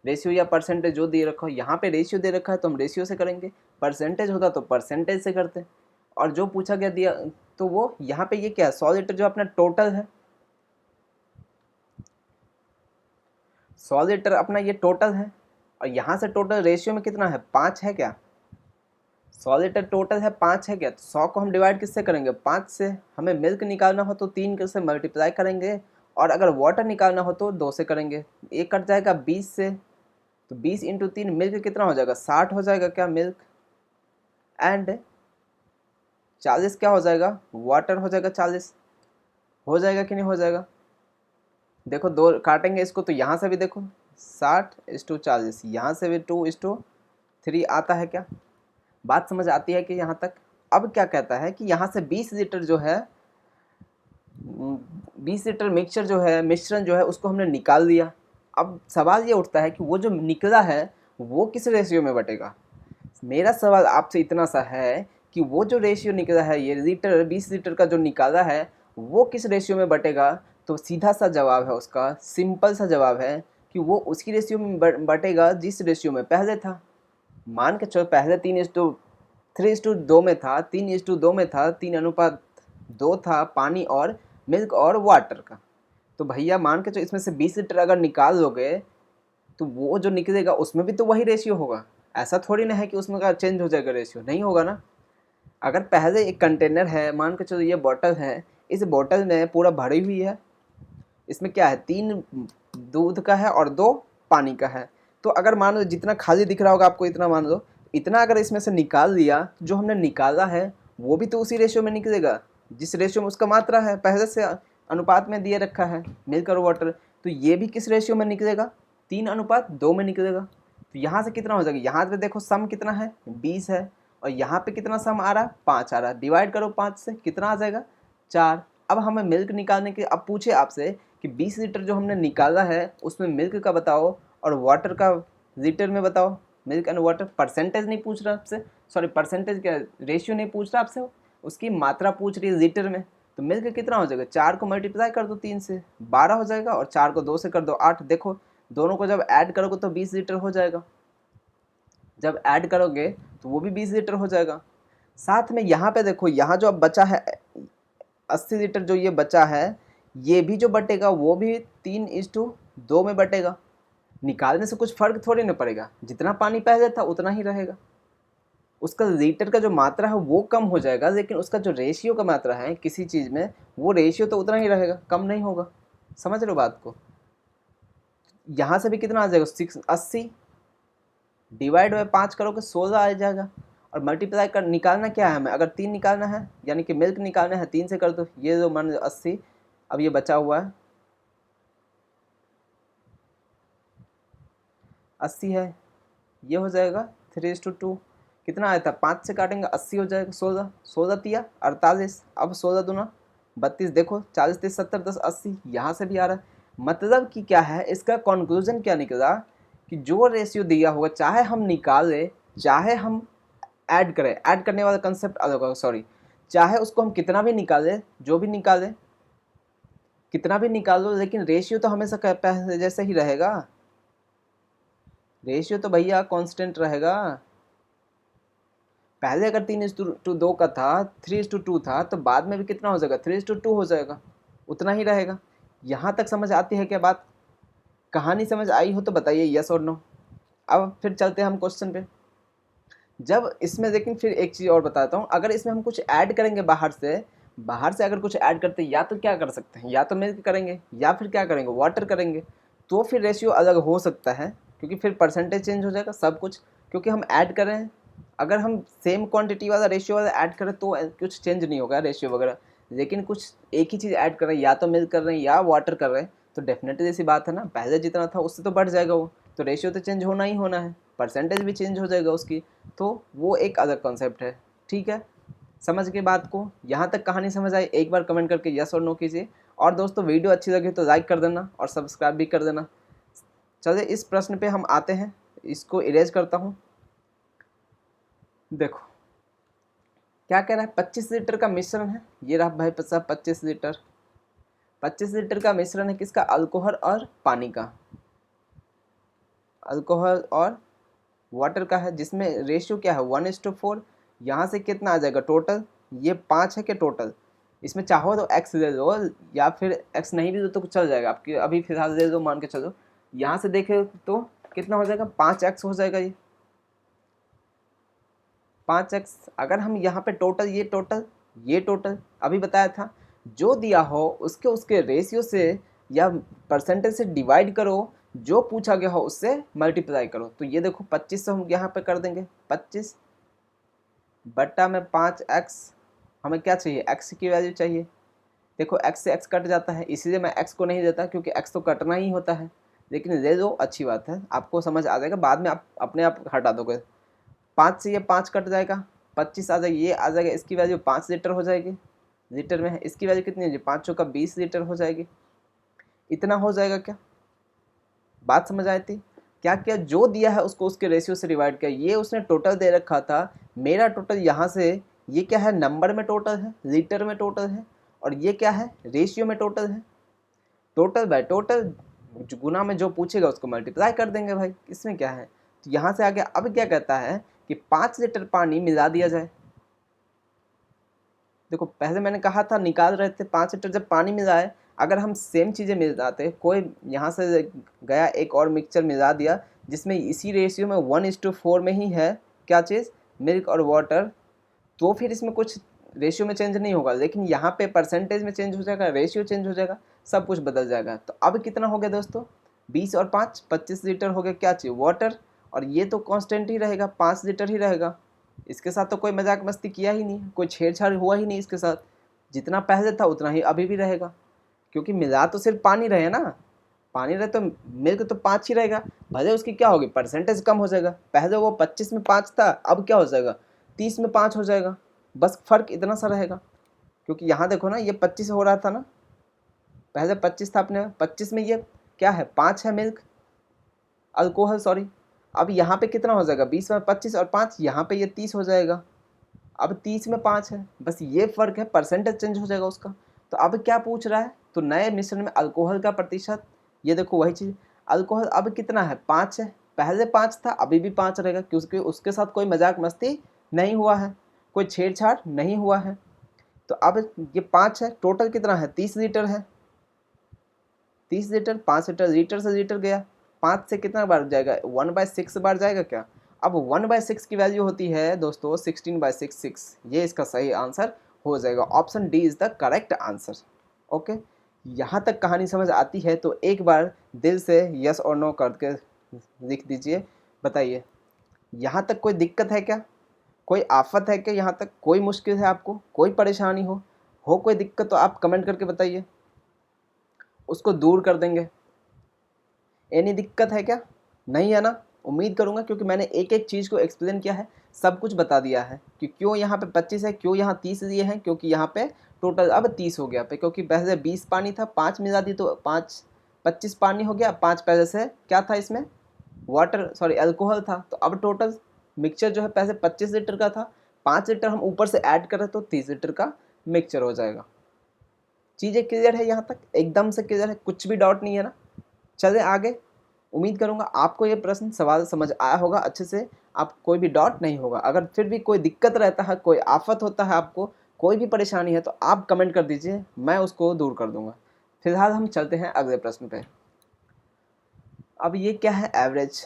S1: रेशियो या परसेंटेज जो दे रखा हो, यहाँ पे रेशियो दे रखा है तो हम रेशियो से करेंगे, परसेंटेज होता तो परसेंटेज से करते। और जो पूछा गया दिया तो वो यहाँ पे ये क्या है, 100 लीटर जो अपना टोटल है, 100 लीटर अपना ये टोटल है। और यहाँ से टोटल रेशियो में कितना है, 5 है क्या, 100 लीटर टोटल है, 5 है क्या, तो 100 को हम डिवाइड किससे करेंगे, 5 से। हमें मिल्क निकालना हो तो 3 से मल्टीप्लाई करेंगे, और अगर वाटर निकालना हो तो 2 से करेंगे। एक कट जाएगा 20 से, तो 20 इंटू 3 मिल्क कितना हो जाएगा, 60 हो जाएगा क्या मिल्क, एंड 40 क्या हो जाएगा, वाटर हो जाएगा। 40 हो जाएगा कि नहीं हो जाएगा, देखो दो काटेंगे इसको तो यहाँ से भी देखो 60:40, यहाँ से भी 2:3 आता है क्या। बात समझ आती है कि यहाँ तक। अब क्या कहता है कि यहाँ से 20 लीटर जो है, 20 लीटर मिक्सचर जो है, मिश्रण जो है, उसको हमने निकाल दिया। अब सवाल ये उठता है कि वो जो निकला है वो किस रेशियो में बटेगा। मेरा सवाल आपसे इतना सा है कि वो जो रेशियो निकला है, ये लीटर 20 लीटर का जो निकाला है वो किस रेशियो में बटेगा। तो सीधा सा जवाब है उसका, सिंपल सा जवाब है कि वो उसकी रेशियो में बटेगा जिस रेशियो में पहले था। मान के चलो पहले 3:2 में था, 3:2 में था, 3:2 था पानी और मिल्क और वाटर का। तो भैया मान के चलो इसमें से 20 लीटर अगर निकाल लोगे तो वो जो निकलेगा उसमें भी तो वही रेशियो होगा। ऐसा थोड़ी ना है कि उसमें का चेंज हो जाएगा रेशियो, नहीं होगा ना। अगर पहले एक कंटेनर है, मान के चलो ये बॉटल है, इस बॉटल में पूरा भरी हुई है, इसमें क्या है, 3 दूध का है और 2 पानी का है। तो अगर मान लो जितना खाली दिख रहा होगा आपको, इतना मान लो, इतना अगर इसमें से निकाल दिया, जो हमने निकाला है वो भी तो उसी रेशियो में निकलेगा जिस रेशियो में उसका मात्रा है, पहले से अनुपात में दिए रखा है मिल्क और वाटर। तो ये भी किस रेशियो में निकलेगा, 3:2 में निकलेगा। तो यहाँ से कितना हो जाएगा, यहाँ पे देखो सम कितना है, 20 है, और यहाँ पे कितना सम आ रहा है, 5 आ रहा है। डिवाइड करो 5 से, कितना आ जाएगा, 4। अब हमें मिल्क निकालने के, अब पूछे आपसे कि 20 लीटर जो हमने निकाला है उसमें मिल्क का बताओ और वाटर का लीटर में बताओ। मिल्क एंड वाटर, परसेंटेज नहीं पूछ रहा आपसे, सॉरी परसेंटेज क्या, रेशियो नहीं पूछ रहा आपसे, उसकी मात्रा पूछ रही है लीटर में। तो मिल्क कितना हो जाएगा, 4 को मल्टीप्लाई कर दो 3 से, 12 हो जाएगा, और 4 को 2 से कर दो 8। देखो दोनों को जब ऐड करोगे तो 20 लीटर हो जाएगा, जब ऐड करोगे तो वो भी 20 लीटर हो जाएगा। साथ में यहाँ पे देखो, यहाँ जो अब बचा है 80 लीटर जो ये बचा है, ये भी जो बटेगा वो भी 3:2 में बटेगा। निकालने से कुछ फर्क थोड़ी ना पड़ेगा, जितना पानी पहले था उतना ही रहेगा। उसका लीटर का जो मात्रा है वो कम हो जाएगा, लेकिन उसका जो रेशियो का मात्रा है किसी चीज़ में, वो रेशियो तो उतना ही रहेगा, कम नहीं होगा। समझ रहे हो बात को। यहाँ से भी कितना आ जाएगा, 80 डिवाइड बाई 5 करोगे 16 आ जाएगा। और मल्टीप्लाई कर निकालना क्या है हमें, अगर 3 निकालना है, यानी कि मिल्क निकालना है, 3 से कर दो, ये जो मान 80, अब ये बचा हुआ है 80 है, ये हो जाएगा 3:2। कितना आया था, 5 से काटेंगे 80 हो जाएगा, 16 16 तिया 48, अब 16 दूना 32, देखो 40 30 70 10 80, यहाँ से भी आ रहा है। मतलब कि क्या है, इसका कंक्लूजन क्या निकला कि जो रेशियो दिया होगा, चाहे हम निकालें चाहे हम ऐड करें, ऐड करने वाला कंसेप्ट अलग होगा, सॉरी, चाहे उसको हम कितना भी निकालें, जो भी निकालें, कितना भी निकाल लो, लेकिन रेशियो तो हमेशा पहले जैसे ही रहेगा। रेशियो तो भैया कांस्टेंट रहेगा। पहले अगर 3:2 का था, 3:2 था, तो बाद में भी कितना हो जाएगा, 3:2 हो जाएगा, उतना ही रहेगा। यहाँ तक समझ आती है क्या बात, कहानी समझ आई हो तो बताइए यस और नो। अब फिर चलते हैं हम क्वेश्चन पे। जब इसमें, लेकिन फिर एक चीज़ और बताता हूँ, अगर इसमें हम कुछ ऐड करेंगे बाहर से अगर कुछ ऐड करते हैं, या तो क्या कर सकते हैं, या तो मिल्क करेंगे या फिर क्या करेंगे, वाटर करेंगे, तो फिर रेशियो अलग हो सकता है, क्योंकि फिर परसेंटेज चेंज हो जाएगा सब कुछ, क्योंकि हम ऐड कर रहे हैं। अगर हम सेम क्वांटिटी वाला रेशियो वाला ऐड करें तो कुछ चेंज नहीं होगा रेशियो वगैरह, लेकिन कुछ एक ही चीज़ ऐड कर रहे हैं, या तो मिल्क कर रहे हैं या वाटर कर रहे हैं, तो डेफिनेटली ऐसी बात है ना, पहले जितना था उससे तो बढ़ जाएगा वो, तो रेशियो तो चेंज होना ही होना है। परसेंटेज भी चेंज हो जाएगा उसकी, तो वो एक अलग कॉन्सेप्ट है। ठीक है, समझ के बात को? यहाँ तक कहानी समझ आई? एक बार कमेंट करके यस और नो कीजिए। और दोस्तों वीडियो अच्छी लगी तो लाइक कर देना और सब्सक्राइब भी कर देना। चलिए इस प्रश्न पे हम आते हैं, इसको इरेज करता हूँ। देखो क्या कह रहा है, 25 लीटर का मिश्रण है, ये रहा भाई साहब 25 लीटर। 25 लीटर का मिश्रण है किसका? अल्कोहल और पानी का, अल्कोहल और वाटर का है, जिसमें रेशियो क्या है 1:4। यहाँ से कितना आ जाएगा टोटल? ये 5 है क्या टोटल? इसमें चाहो तो x दे दो या फिर x नहीं भी दो तो कुछ चल जाएगा, आपकी अभी फिलहाल दे दो, मान के चलो। यहाँ से देखे तो कितना हो जाएगा? 5x हो जाएगा। ये 5x अगर हम यहाँ पे टोटल, ये टोटल अभी बताया था, जो दिया हो उसके उसके रेशियो से या परसेंटेज से डिवाइड करो, जो पूछा गया हो उससे मल्टीप्लाई करो। तो ये देखो 25 से हम यहाँ पे कर देंगे 25 बट्टा में 5x। हमें क्या चाहिए? x की वैल्यू चाहिए। देखो x से x कट जाता है, इसीलिए मैं x को नहीं देता, क्योंकि x तो कटना ही होता है। लेकिन ले दो, अच्छी बात है, आपको समझ आ जाएगा, बाद में आप अपने आप हटा दोगे। 5 से ये 5 कट जाएगा, 25 आ जाएगा, ये आ जाएगा, इसकी वैल्यू 5 लीटर हो जाएगी। लीटर में है, इसकी वैल्यू कितनी है? 5 चौका 20 लीटर हो जाएगी। इतना हो जाएगा क्या? बात समझ आई थी? क्या किया, जो दिया है उसको उसके रेशियो से डिवाइड किया। ये उसने टोटल दे रखा था, मेरा टोटल यहाँ से, ये क्या है? नंबर में टोटल है, लीटर में टोटल है, और ये क्या है? रेशियो में टोटल है। टोटल बाय टोटल, गुना में जो पूछेगा उसको मल्टीप्लाई कर देंगे भाई, इसमें क्या है? तो यहाँ से आगे अब क्या कहता है कि 5 लीटर पानी मिला दिया जाए। देखो पहले मैंने कहा था निकाल रहे थे 5 लीटर, जब पानी मिलाए, अगर हम सेम चीज़ें मिलाते, कोई यहाँ से गया एक और मिक्सचर मिला दिया जिसमें इसी रेशियो में 1:4 में ही है, क्या चीज़? मिल्क और वाटर, तो फिर इसमें कुछ रेशियो में चेंज नहीं होगा, लेकिन यहाँ पे परसेंटेज में चेंज हो जाएगा, रेशियो चेंज हो जाएगा, सब कुछ बदल जाएगा। तो अब कितना हो गया दोस्तों? 20 और 5 25 लीटर हो गया, क्या चाहिए? वाटर। और ये तो कांस्टेंट ही रहेगा, 5 लीटर ही रहेगा। इसके साथ तो कोई मजाक मस्ती किया ही नहीं, कोई छेड़छाड़ हुआ ही नहीं इसके साथ। जितना पहले था उतना ही अभी भी रहेगा, क्योंकि मिला तो सिर्फ पानी रहे ना, पानी रहे तो मिल्क तो 5 ही रहेगा। भले उसकी क्या होगी? परसेंटेज कम हो जाएगा, पहले वो 25 में 5 था, अब क्या हो जाएगा? 30 में 5 हो जाएगा, बस फर्क इतना सा रहेगा। क्योंकि यहाँ देखो ना, ये 25 हो रहा था ना, पहले 25 था, अपने 25 में ये क्या है? 5 है मिल्क, अल्कोहल सॉरी। अब यहाँ पे कितना हो जाएगा? 20 में 25 और 5, यहाँ पे ये 30 हो जाएगा। अब 30 में 5 है, बस ये फर्क है, परसेंटेज चेंज हो जाएगा उसका। तो अब क्या पूछ रहा है? तो नए मिश्रण में अल्कोहल का प्रतिशत, ये देखो वही चीज़, अल्कोहल अब कितना है? 5 है, पहले 5 था, अभी भी 5 रहेगा, क्योंकि उसके साथ कोई मजाक मस्ती नहीं हुआ है, कोई छेड़छाड़ नहीं हुआ है। तो अब ये 5 है, टोटल कितना है? 30 लीटर है, 30 लीटर, 5 लीटर, लीटर से लीटर गया, 5 से कितना बार जाएगा? 1/6 बार जाएगा क्या? अब 1/6 की वैल्यू होती है दोस्तों 16/6, ये इसका सही आंसर हो जाएगा। Option D is the correct answer. Okay, यहाँ तक कहानी समझ आती है तो एक बार दिल से यस और नो करके लिख दीजिए। बताइए, यहाँ तक कोई दिक्कत है क्या? कोई आफत है क्या? यहाँ तक कोई मुश्किल है आपको? कोई परेशानी हो कोई दिक्कत तो आप कमेंट करके बताइए, उसको दूर कर देंगे। एनी दिक्कत है क्या? नहीं है ना? उम्मीद करूंगा, क्योंकि मैंने एक एक चीज़ को एक्सप्लेन किया है, सब कुछ बता दिया है कि क्यों यहाँ पे 25 है, क्यों यहाँ 30 दिए हैं, क्योंकि यहाँ पे टोटल अब 30 हो गया पे, क्योंकि पहले 20 पानी था, 5 मिला दी तो 25 पानी हो गया, 5 पहले से क्या था इसमें? वाटर सॉरी अल्कोहल था। तो अब टोटल मिक्सचर जो है पहले 25 लीटर का था, 5 लीटर हम ऊपर से ऐड करें तो 30 लीटर का मिक्सचर हो जाएगा। चीज़ें क्लियर है? यहाँ तक एकदम से क्लियर है, कुछ भी डाउट नहीं है ना? चले आगे। उम्मीद करूंगा आपको ये प्रश्न सवाल समझ आया होगा अच्छे से, आप कोई भी डाउट नहीं होगा। अगर फिर भी कोई दिक्कत रहता है, कोई आफत होता है, आपको कोई भी परेशानी है, तो आप कमेंट कर दीजिए, मैं उसको दूर कर दूंगा। फिलहाल हम चलते हैं अगले प्रश्न पे। अब ये क्या है? एवरेज।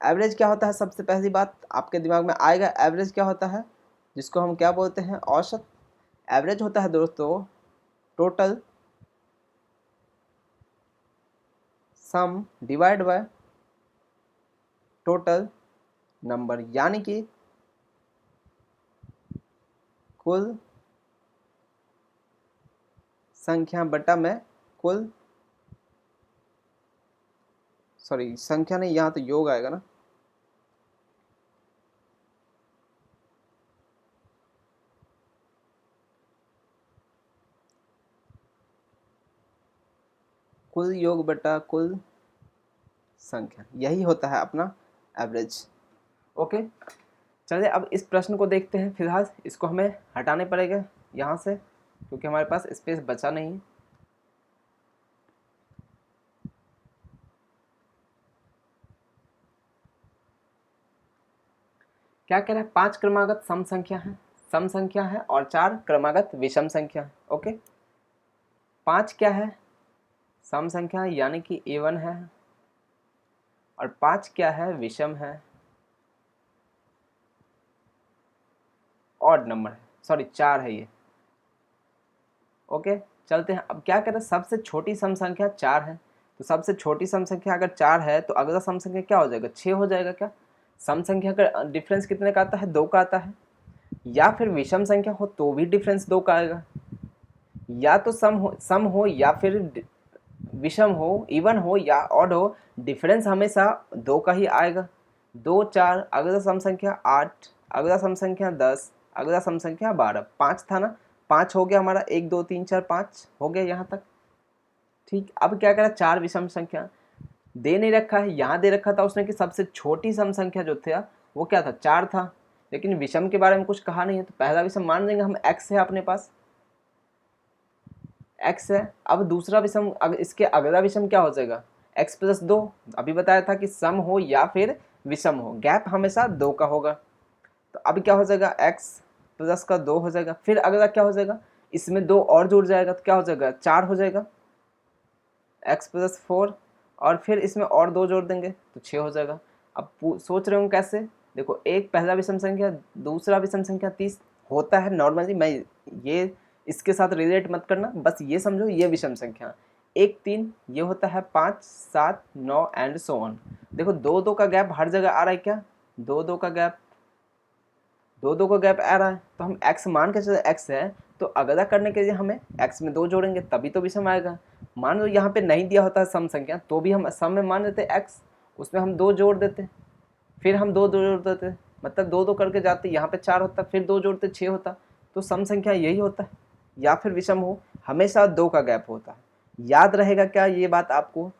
S1: एवरेज क्या होता है? सबसे पहली बात आपके दिमाग में आएगा, एवरेज क्या होता है? जिसको हम क्या बोलते हैं? औसत। एवरेज होता है दोस्तों total sum divide by total number, यानी कि कुल संख्या बटा में कुल, सॉरी संख्या नहीं, यहाँ तो योग आएगा ना, कुल योग बटा कुल संख्या, यही होता है अपना एवरेज। ओके, चलिए अब इस प्रश्न को देखते हैं। फिलहाल इसको हमें हटाने पड़ेगा यहाँ से, क्योंकि हमारे पास स्पेस बचा नहीं है। क्या कह रहा है? 5 क्रमागत सम संख्या है और 4 क्रमागत विषम संख्या है। ओके, 5 क्या है? सम संख्या यानी कि A1 है, और 5 क्या है? विषम है, ऑड नंबर है, सॉरी 4 है ये। ओके, चलते हैं। अब क्या कह रहे हैं? सबसे छोटी सम संख्या 4 है, तो सबसे छोटी सम संख्या अगर 4 है तो अगला सम संख्या क्या हो जाएगा? 6 हो जाएगा। क्या सम संख्या का डिफरेंस कितने का आता है? 2 का आता है। या फिर विषम संख्या हो तो भी डिफरेंस 2 का आएगा, या तो सम हो या फिर विषम हो, इवन हो या ऑड हो, डिफरेंस हमेशा 2 का ही आएगा। 2 4, अगला सम संख्या 8, अगला सम संख्या 10, अगला सम संख्या 12। 5 था ना, 5 हो गया हमारा, 1 2 3 4 5 हो गया यहाँ तक। ठीक, अब क्या करा? 4 विषम संख्या दे नहीं रखा है, यहाँ दे रखा था उसने कि सबसे छोटी सम संख्या जो था वो क्या था? 4 था, लेकिन विषम के बारे में कुछ कहा नहीं है, तो पहला विषम मान लेंगे हम, x है अपने पास, x है। अब दूसरा विषम, इसके अगला विषम क्या हो जाएगा? x plus 2। अभी बताया था कि सम हो या फिर विषम हो, गैप हमेशा 2 का होगा। तो अब क्या हो जाएगा? x प्लस का 2 हो जाएगा। फिर अगला क्या हो जाएगा? इसमें 2 और जुड़ जाएगा, तो क्या हो जाएगा? 4 हो जाएगा, x प्लस 4, और फिर इसमें और 2 जोड़ देंगे तो 6 हो जाएगा। अब सोच रहे हो कैसे? देखो, एक पहला विषम संख्या, दूसरा विषम संख्या 30 होता है नॉर्मली। मैं ये इसके साथ रिलेट मत करना, बस ये समझो ये विषम संख्या। 1 3 ये होता है 5 7 9 एंड सो ऑन। देखो 2 2 का गैप हर जगह आ रहा है। क्या 2 2 का गैप? 2 2 का गैप आ रहा है, तो हम x मान के चले, x है तो अगला करने के लिए हमें x में 2 जोड़ेंगे तभी तो विषम आएगा। मान लो यहाँ पे नहीं दिया होता है सम संख्या, तो भी हम सम में मान लेते x, उसमें हम 2 जोड़ देते, फिर हम 2 जोड़ देते, मतलब 2 2 करके जाते, यहाँ पे 4 होता, फिर 2 जोड़ते 6 होता। तो सम संख्या यही होता है, या फिर विषम हो, हमेशा 2 का गैप होता है। याद रहेगा क्या ये बात आपको?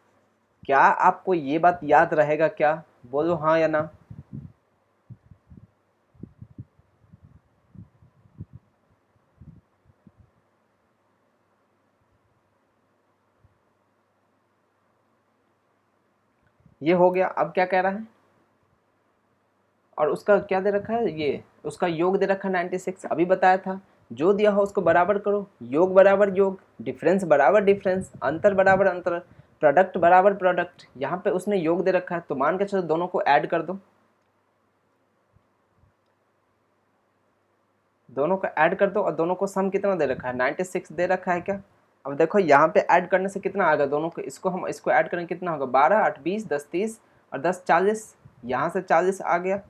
S1: क्या आपको ये बात याद रहेगा क्या? बोलो हाँ या ना। ये हो गया। अब क्या कह रहा है? और उसका क्या दे रखा है? ये उसका योग दे रखा है 96। अभी बताया था जो दिया हो उसको बराबर करो, योग बराबर योग, डिफरेंस बराबर डिफरेंस, अंतर बराबर अंतर, प्रोडक्ट बराबर प्रोडक्ट। यहाँ पे उसने योग दे रखा है, तो मान के चलो दोनों को ऐड कर दो, दोनों को ऐड कर दो, और दोनों को सम कितना दे रखा है? 96 दे रखा है। क्या अब देखो यहाँ पे ऐड करने से कितना आ गया? दोनों को, इसको ऐड करेंगे कितना होगा? 12 8 20 10 30 और 10 40। यहाँ से 40 आ गया,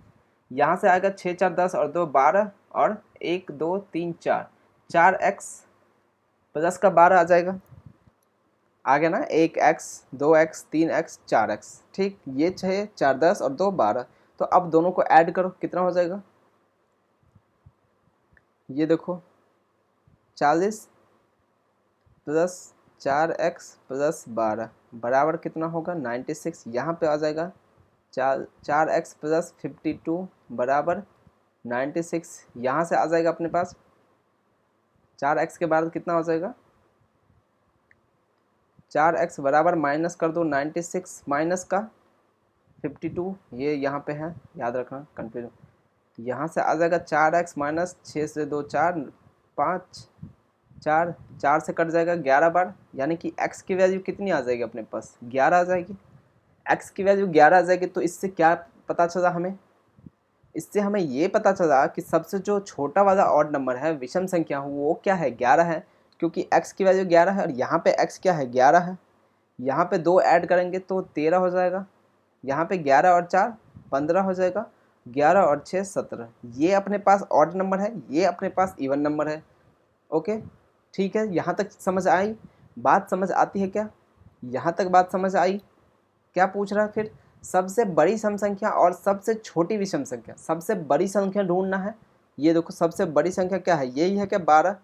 S1: यहाँ से आएगा 6 4 10 और 2 12 और 1 2 3 4, 4x प्लस का 12 आ जाएगा। आ गया ना? 1x 2x 3x 4x। ठीक, ये 6 4 10 और 2 12। तो अब दोनों को ऐड करो, कितना हो जाएगा? ये देखो 40 प्लस 4x प्लस 12 बराबर कितना होगा? 96। यहाँ पे आ जाएगा 4x प्लस 52 बराबर 96। यहाँ से आ जाएगा अपने पास 4x के बाद कितना हो जाएगा? 4x बराबर माइनस कर दो 96 माइनस का 52, ये यहाँ पे है, याद रखना कंफ्यूजन। यहाँ से आ जाएगा 4x माइनस 6 से 2 4 5 4 4 से कट जाएगा 11 बार, यानी कि x की वैल्यू कितनी आ जाएगी अपने पास? 11 आ जाएगी। x की वैल्यू 11 आ जाएगी, तो इससे क्या पता चला हमें? इससे हमें ये पता चला कि सबसे जो छोटा वाला ऑड नंबर है, विषम संख्या हो, वो क्या है? 11 है, क्योंकि x की वैल्यू 11 है और यहाँ पे x क्या है? 11 है। यहाँ पे 2 ऐड करेंगे तो 13 हो जाएगा, यहाँ पे 11 और 4 15 हो जाएगा, 11 और 6 17। ये अपने पास ऑड नंबर है, ये अपने पास इवन नंबर है। ओके, ठीक है, यहाँ तक समझ आई? बात समझ आती है क्या? यहाँ तक बात समझ आई? क्या पूछ रहा है फिर? सबसे बड़ी सम संख्या और सबसे छोटी विषम संख्या। सबसे बड़ी संख्या ढूंढना है। ये देखो सबसे बड़ी संख्या क्या है? यही है क्या? 12।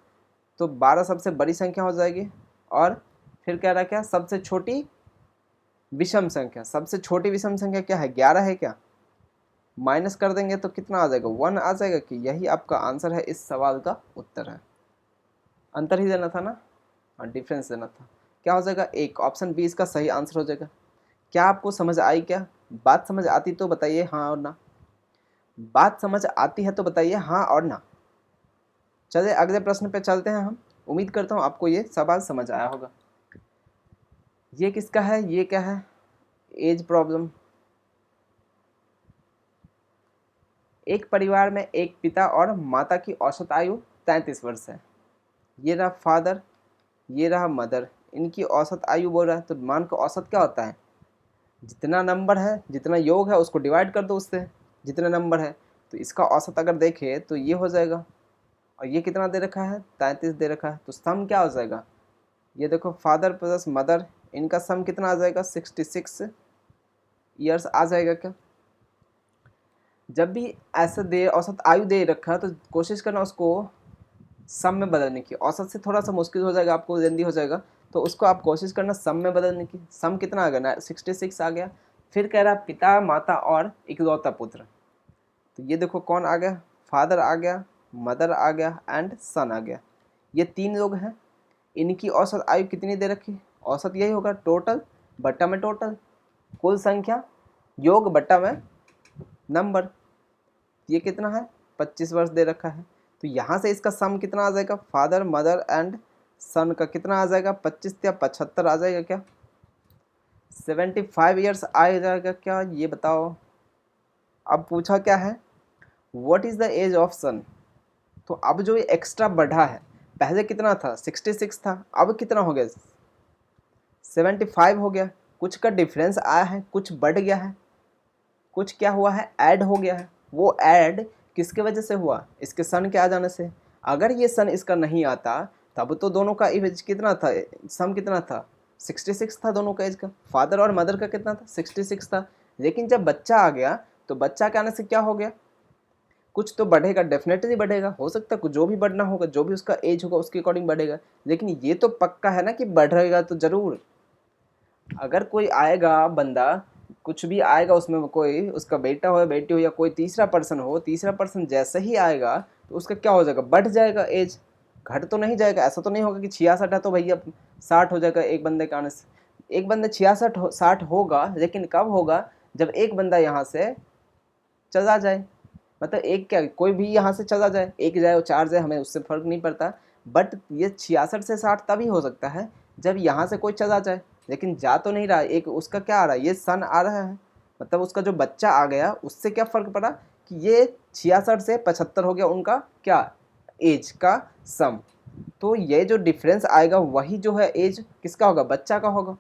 S1: तो 12 सबसे बड़ी संख्या हो जाएगी, और फिर कह रहा क्या, सबसे छोटी विषम संख्या। सबसे छोटी विषम संख्या क्या है, 11 है क्या। माइनस कर देंगे तो कितना आ जाएगा, 1 आ जाएगा। कि यही आपका आंसर है, इस सवाल का उत्तर है। अंतर ही देना था ना, हाँ डिफरेंस देना था। क्या हो जाएगा, एक। ऑप्शन बी इसका सही आंसर हो जाएगा। क्या आपको समझ आई क्या, बात समझ आती तो बताइए हाँ और ना। बात समझ आती है तो बताइए हाँ और ना। चलिए अगले प्रश्न पे चलते हैं हम। उम्मीद करता हूँ आपको ये सवाल समझ आया होगा। ये किसका है, ये क्या है, एज प्रॉब्लम। एक परिवार में एक पिता और माता की औसत आयु 33 वर्ष है। ये रहा फादर, ये रहा मदर, इनकी औसत आयु बोल रहा है। तो मान का औसत क्या होता है, जितना नंबर है, जितना योग है उसको डिवाइड कर दो उससे, जितने नंबर है। तो इसका औसत अगर देखें तो ये हो जाएगा। और ये कितना दे रखा है, 33 दे रखा है। तो सम क्या हो जाएगा, ये देखो फादर प्लस मदर, इनका सम कितना आ जाएगा, 66 ईयर्स आ जाएगा क्या। जब भी ऐसा दे, औसत आयु दे रखा है, तो कोशिश करना उसको सम में बदलने की। औसत से थोड़ा सा मुश्किल हो जाएगा, आपको जल्दी हो जाएगा, तो उसको आप कोशिश करना सम में बदलने की। सम कितना आ गया ना, 66 आ गया। फिर कह रहा पिता माता और इकलौता पुत्र। तो ये देखो कौन आ गया, फादर आ गया, मदर आ गया एंड सन आ गया। ये 3 लोग हैं। इनकी औसत आयु कितनी दे रखी, औसत यही होगा, टोटल बट्टा में टोटल, कुल संख्या योग बट्टा में नंबर। ये कितना है, 25 वर्ष दे रखा है। तो यहाँ से इसका सम कितना आ जाएगा, फादर मदर एंड सन का कितना आ जाएगा, 25 या 75 आ जाएगा क्या, 75 ईयर्स आ जाएगा क्या, ये बताओ। अब पूछा क्या है, what is the age of son. तो अब जो ये एक्स्ट्रा बढ़ा है, पहले कितना था, 66 था, अब कितना हो गया, 75 हो गया। कुछ का डिफरेंस आया है, कुछ बढ़ गया है, कुछ क्या हुआ है, ऐड हो गया है। वो ऐड किसके वजह से हुआ, इसके सन के आ जाने से। अगर ये सन इसका नहीं आता, तब तो दोनों का एज कितना था, सम कितना था, 66 था दोनों का एज का। फादर और मदर का कितना था, 66 था। लेकिन जब बच्चा आ गया, तो बच्चा के आने से क्या हो गया, कुछ तो बढ़ेगा, डेफिनेटली बढ़ेगा। हो सकता है कुछ जो भी बढ़ना होगा, जो भी उसका एज होगा उसके अकॉर्डिंग बढ़ेगा। लेकिन ये तो पक्का है ना कि बढ़ेगा तो जरूर। अगर कोई आएगा बंदा, कुछ भी आएगा उसमें, कोई उसका बेटा हो या बेटी हो या कोई तीसरा पर्सन हो, तीसरा पर्सन जैसे ही आएगा तो उसका क्या हो जाएगा, बढ़ जाएगा एज, घट तो नहीं जाएगा। ऐसा तो नहीं होगा कि 66 है तो भैया 60 हो जाएगा एक बंदे के आने से। एक बंदे 60 होगा, लेकिन कब होगा, जब एक बंदा यहाँ से चला जाए। मतलब एक क्या, कोई भी यहाँ से चला जाए, एक जाए और 4 जाए, हमें उससे फर्क नहीं पड़ता। बट ये 66 से 60 तभी हो सकता है जब यहाँ से कोई चला जाए। लेकिन जा तो नहीं रहा, एक उसका क्या आ रहा है, ये सन आ रहा है। मतलब उसका जो बच्चा आ गया उससे क्या फ़र्क पड़ा कि ये 66 से 75 हो गया उनका क्या, एज का सम। तो ये जो डिफरेंस आएगा वही जो है एज किसका होगा, बच्चा का होगा।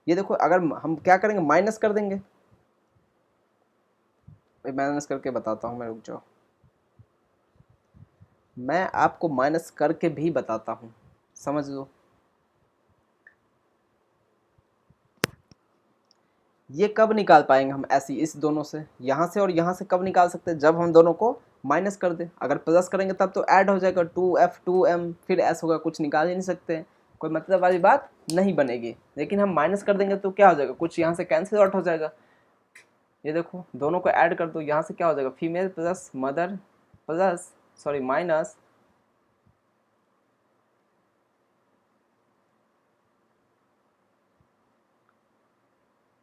S1: ये देखो अगर हम क्या करेंगे, माइनस कर देंगे। माइनस करके बताता हूँ मैं, रुक जाओ, मैं आपको माइनस करके भी बताता हूँ, समझ लो। ये कब निकाल पाएंगे हम ऐसी, इस दोनों से, यहाँ से और यहाँ से कब निकाल सकते हैं, जब हम दोनों को माइनस कर दें। अगर प्लस करेंगे तब तो ऐड हो जाएगा, 2f 2m फिर s होगा, कुछ निकाल ही नहीं सकते, कोई मतलब वाली बात नहीं बनेगी। लेकिन हम माइनस कर देंगे तो क्या हो जाएगा, कुछ यहाँ से कैंसिल आउट हो जाएगा। ये देखो दोनों को ऐड कर दो, यहाँ से क्या हो जाएगा, female plus mother plus sorry minus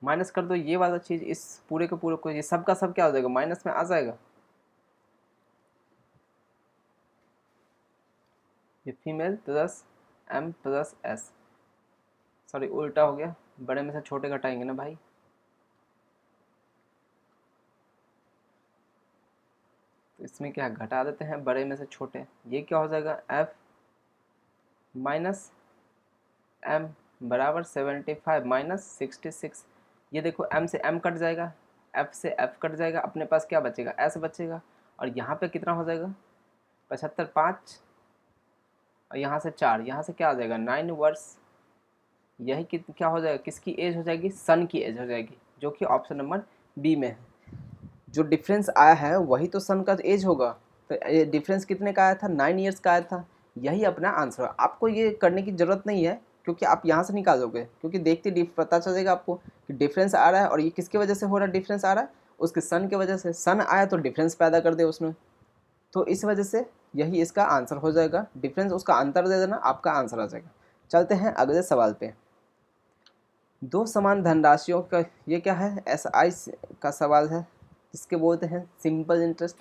S1: minus कर दो ये वाला चीज़, इस पूरे के पूरे को, ये सब का सब क्या हो जाएगा, माइनस में आ जाएगा। ये female plus m plus s, sorry उल्टा हो गया, बड़े में से छोटे घटाएंगे ना भाई। तो इसमें क्या घटा देते हैं, बड़े में से छोटे। ये क्या हो जाएगा, f माइनस m बराबर 75 माइनस 66। ये देखो m से m कट जाएगा, f से f कट जाएगा, अपने पास क्या बचेगा, s बचेगा। और यहाँ पे कितना हो जाएगा, 75 5 और यहाँ से 4, यहाँ से क्या आ जाएगा 9 वर्ष। यही क्या हो जाएगा, किसकी एज हो जाएगी, सन की एज हो जाएगी, जो कि ऑप्शन नंबर बी में है। जो डिफरेंस आया है वही तो सन का एज होगा। तो डिफरेंस कितने का आया था, 9 ईयर्स का आया था। यही अपना आंसर है, आपको ये करने की ज़रूरत नहीं है क्योंकि आप यहाँ से निकालोगे, क्योंकि देखते पता चलेगा आपको कि डिफरेंस आ रहा है, और ये किसकी वजह से हो रहा है डिफरेंस आ रहा है, उसके सन की वजह से। सन आया तो डिफरेंस पैदा कर दे उसने, तो इस वजह से यही इसका आंसर हो जाएगा। डिफरेंस उसका अंतर दे देना, आपका आंसर आ जाएगा। चलते हैं अगले सवाल पे। दो समान धनराशियों का, ये क्या है, SI का सवाल है, इसके बोलते हैं सिंपल इंटरेस्ट,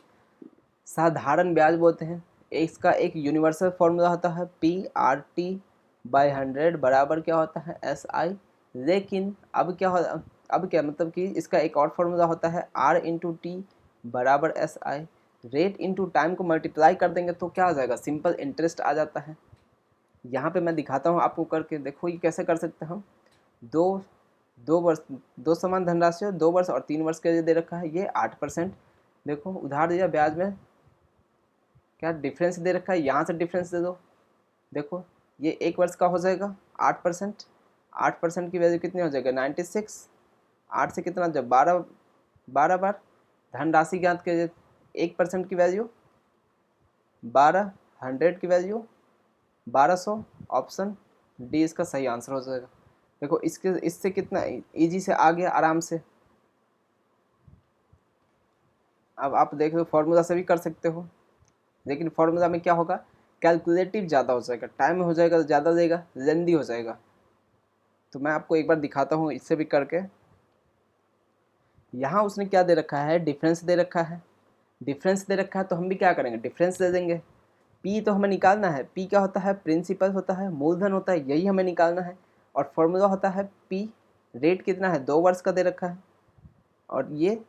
S1: साधारण ब्याज बोलते हैं। इसका एक यूनिवर्सल फॉर्मूला होता है PRT/100 बराबर क्या होता है SI। लेकिन अब क्या मतलब कि इसका एक और फॉर्मूला होता है R/T बराबर SI। रेट इंटू टाइम को मल्टीप्लाई कर देंगे तो क्या आ जाएगा, सिंपल इंटरेस्ट आ जाता है। यहाँ पे मैं दिखाता हूँ आपको करके, देखो ये कैसे कर सकते हैं हम। दो समान धनराशि 2 वर्ष और 3 वर्ष के लिए दे रखा है, ये 8%। देखो उधार दिया, ब्याज में क्या डिफरेंस दे रखा है, यहाँ से डिफरेंस दे दो। देखो ये 1 वर्ष का हो जाएगा 8%। 8% की वैल्यू कितनी हो जाएगा 96। 8 से कितना, जब 12 बार धनराशि ज्ञात कीजिए। 1% की वैल्यू 12, 100 की वैल्यू 1200। ऑप्शन डी इसका सही आंसर हो जाएगा। देखो इससे कितना इजी से आ गया आराम से। अब आप देख लो, फॉर्मूला से भी कर सकते हो, लेकिन फॉर्मूला में क्या होगा, कैलकुलेटिव ज़्यादा हो जाएगा, टाइम हो जाएगा ज़्यादा देगा, लेंदी हो जाएगा। तो मैं आपको एक बार दिखाता हूँ इससे भी करके। यहाँ उसने क्या दे रखा है, डिफरेंस दे रखा है। डिफरेंस दे रखा है तो हम भी क्या करेंगे, डिफरेंस दे देंगे। पी तो हमें निकालना है, पी क्या होता है, प्रिंसिपल होता है, मूलधन होता है, यही हमें निकालना है। और फॉर्मूला होता है पी, रेट कितना है 2 वर्ष का दे रखा है, और ये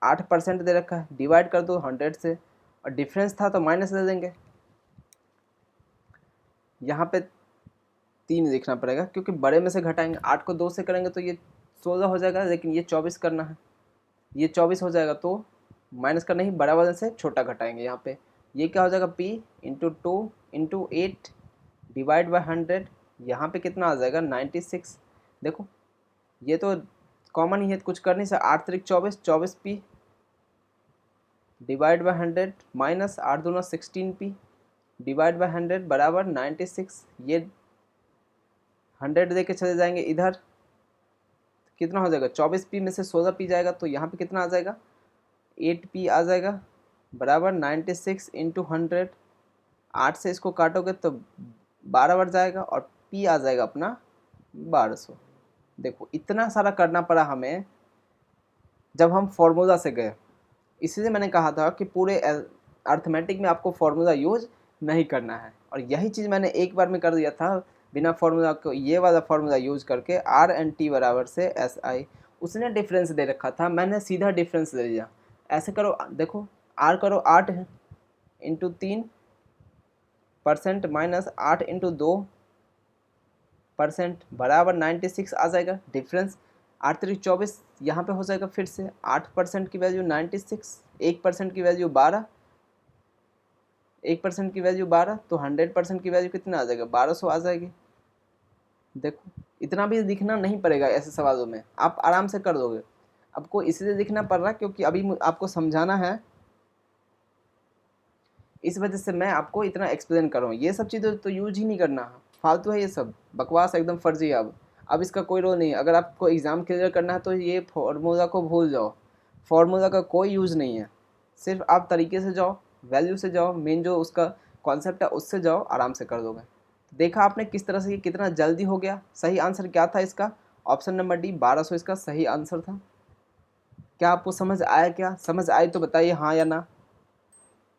S1: 8% दे रखा है, डिवाइड कर दो 100 से, और डिफरेंस था तो माइनस दे देंगे। यहाँ पे 3 लिखना पड़ेगा, क्योंकि बड़े में से घटाएंगे, 8 को 2 से करेंगे तो ये 16 हो जाएगा, लेकिन ये 24 करना है, ये 24 हो जाएगा, तो माइनस करना ही, बड़ा वाले से छोटा घटाएंगे। यहाँ पे ये क्या हो जाएगा, P into 2 into 8 divide by 100। यहाँ पे कितना आ जाएगा 96। देखो ये तो कॉमन ही है, कुछ कर नहीं सकते। 8 त्रिक 24, 24P डिवाइड बाई 100 माइनस 8 दूना 16P डिवाइड बाई 100 बराबर 96। ये 100 दे के चले जाएंगे इधर, कितना हो जाएगा 24P में से 16P जाएगा, तो यहाँ पे कितना आ जाएगा 8P आ जाएगा बराबर 96 इंटू 100। 8 से इसको काटोगे तो 12 बार जाएगा, और P आ जाएगा अपना 1200। देखो इतना सारा करना पड़ा हमें जब हम फॉर्मूला से गए, इसलिए मैंने कहा था कि पूरे अर्थमेटिक में आपको फॉर्मूला यूज नहीं करना है। और यही चीज़ मैंने एक बार में कर दिया था बिना फॉर्मूला को, ये वाला फॉर्मूला यूज करके R/T बराबर से SI। उसने डिफरेंस दे रखा था, मैंने सीधा डिफरेंस ले लिया। ऐसे करो, देखो R करो 8 है इंटू 3% माइनस 8 इंटू 2% बराबर 96 आ जाएगा। डिफरेंस 8 त्रिक 24 यहाँ पे हो जाएगा, फिर से 8% की वैल्यू 96, 1% की वैल्यू 12, 1% की वैल्यू 12, तो 100% की वैल्यू कितना आ जाएगा 1200 आ जाएगी। देखो इतना भी लिखना नहीं पड़ेगा ऐसे सवालों में, आप आराम से कर दोगे। आपको इसलिए लिखना पड़ रहा है क्योंकि अभी आपको समझाना है, इस वजह से मैं आपको इतना एक्सप्लेन कर रहा हूँ। ये सब चीज़ें तो यूज ही नहीं करना है, फालतू है ये सब, बकवास एकदम फर्जी है। अब इसका कोई रोल नहीं है। अगर आपको एग्ज़ाम क्लियर करना है तो ये फार्मूला को भूल जाओ, फार्मूला का कोई यूज़ नहीं है। सिर्फ आप तरीके से जाओ, वैल्यू से जाओ, मेन जो उसका कॉन्सेप्ट है उससे जाओ, आराम से कर दोगे। देखा आपने किस तरह से, कितना जल्दी हो गया। सही आंसर क्या था इसका, ऑप्शन नंबर डी 1200 इसका सही आंसर था। क्या आपको समझ आया, क्या समझ आई तो बताइए हाँ या ना।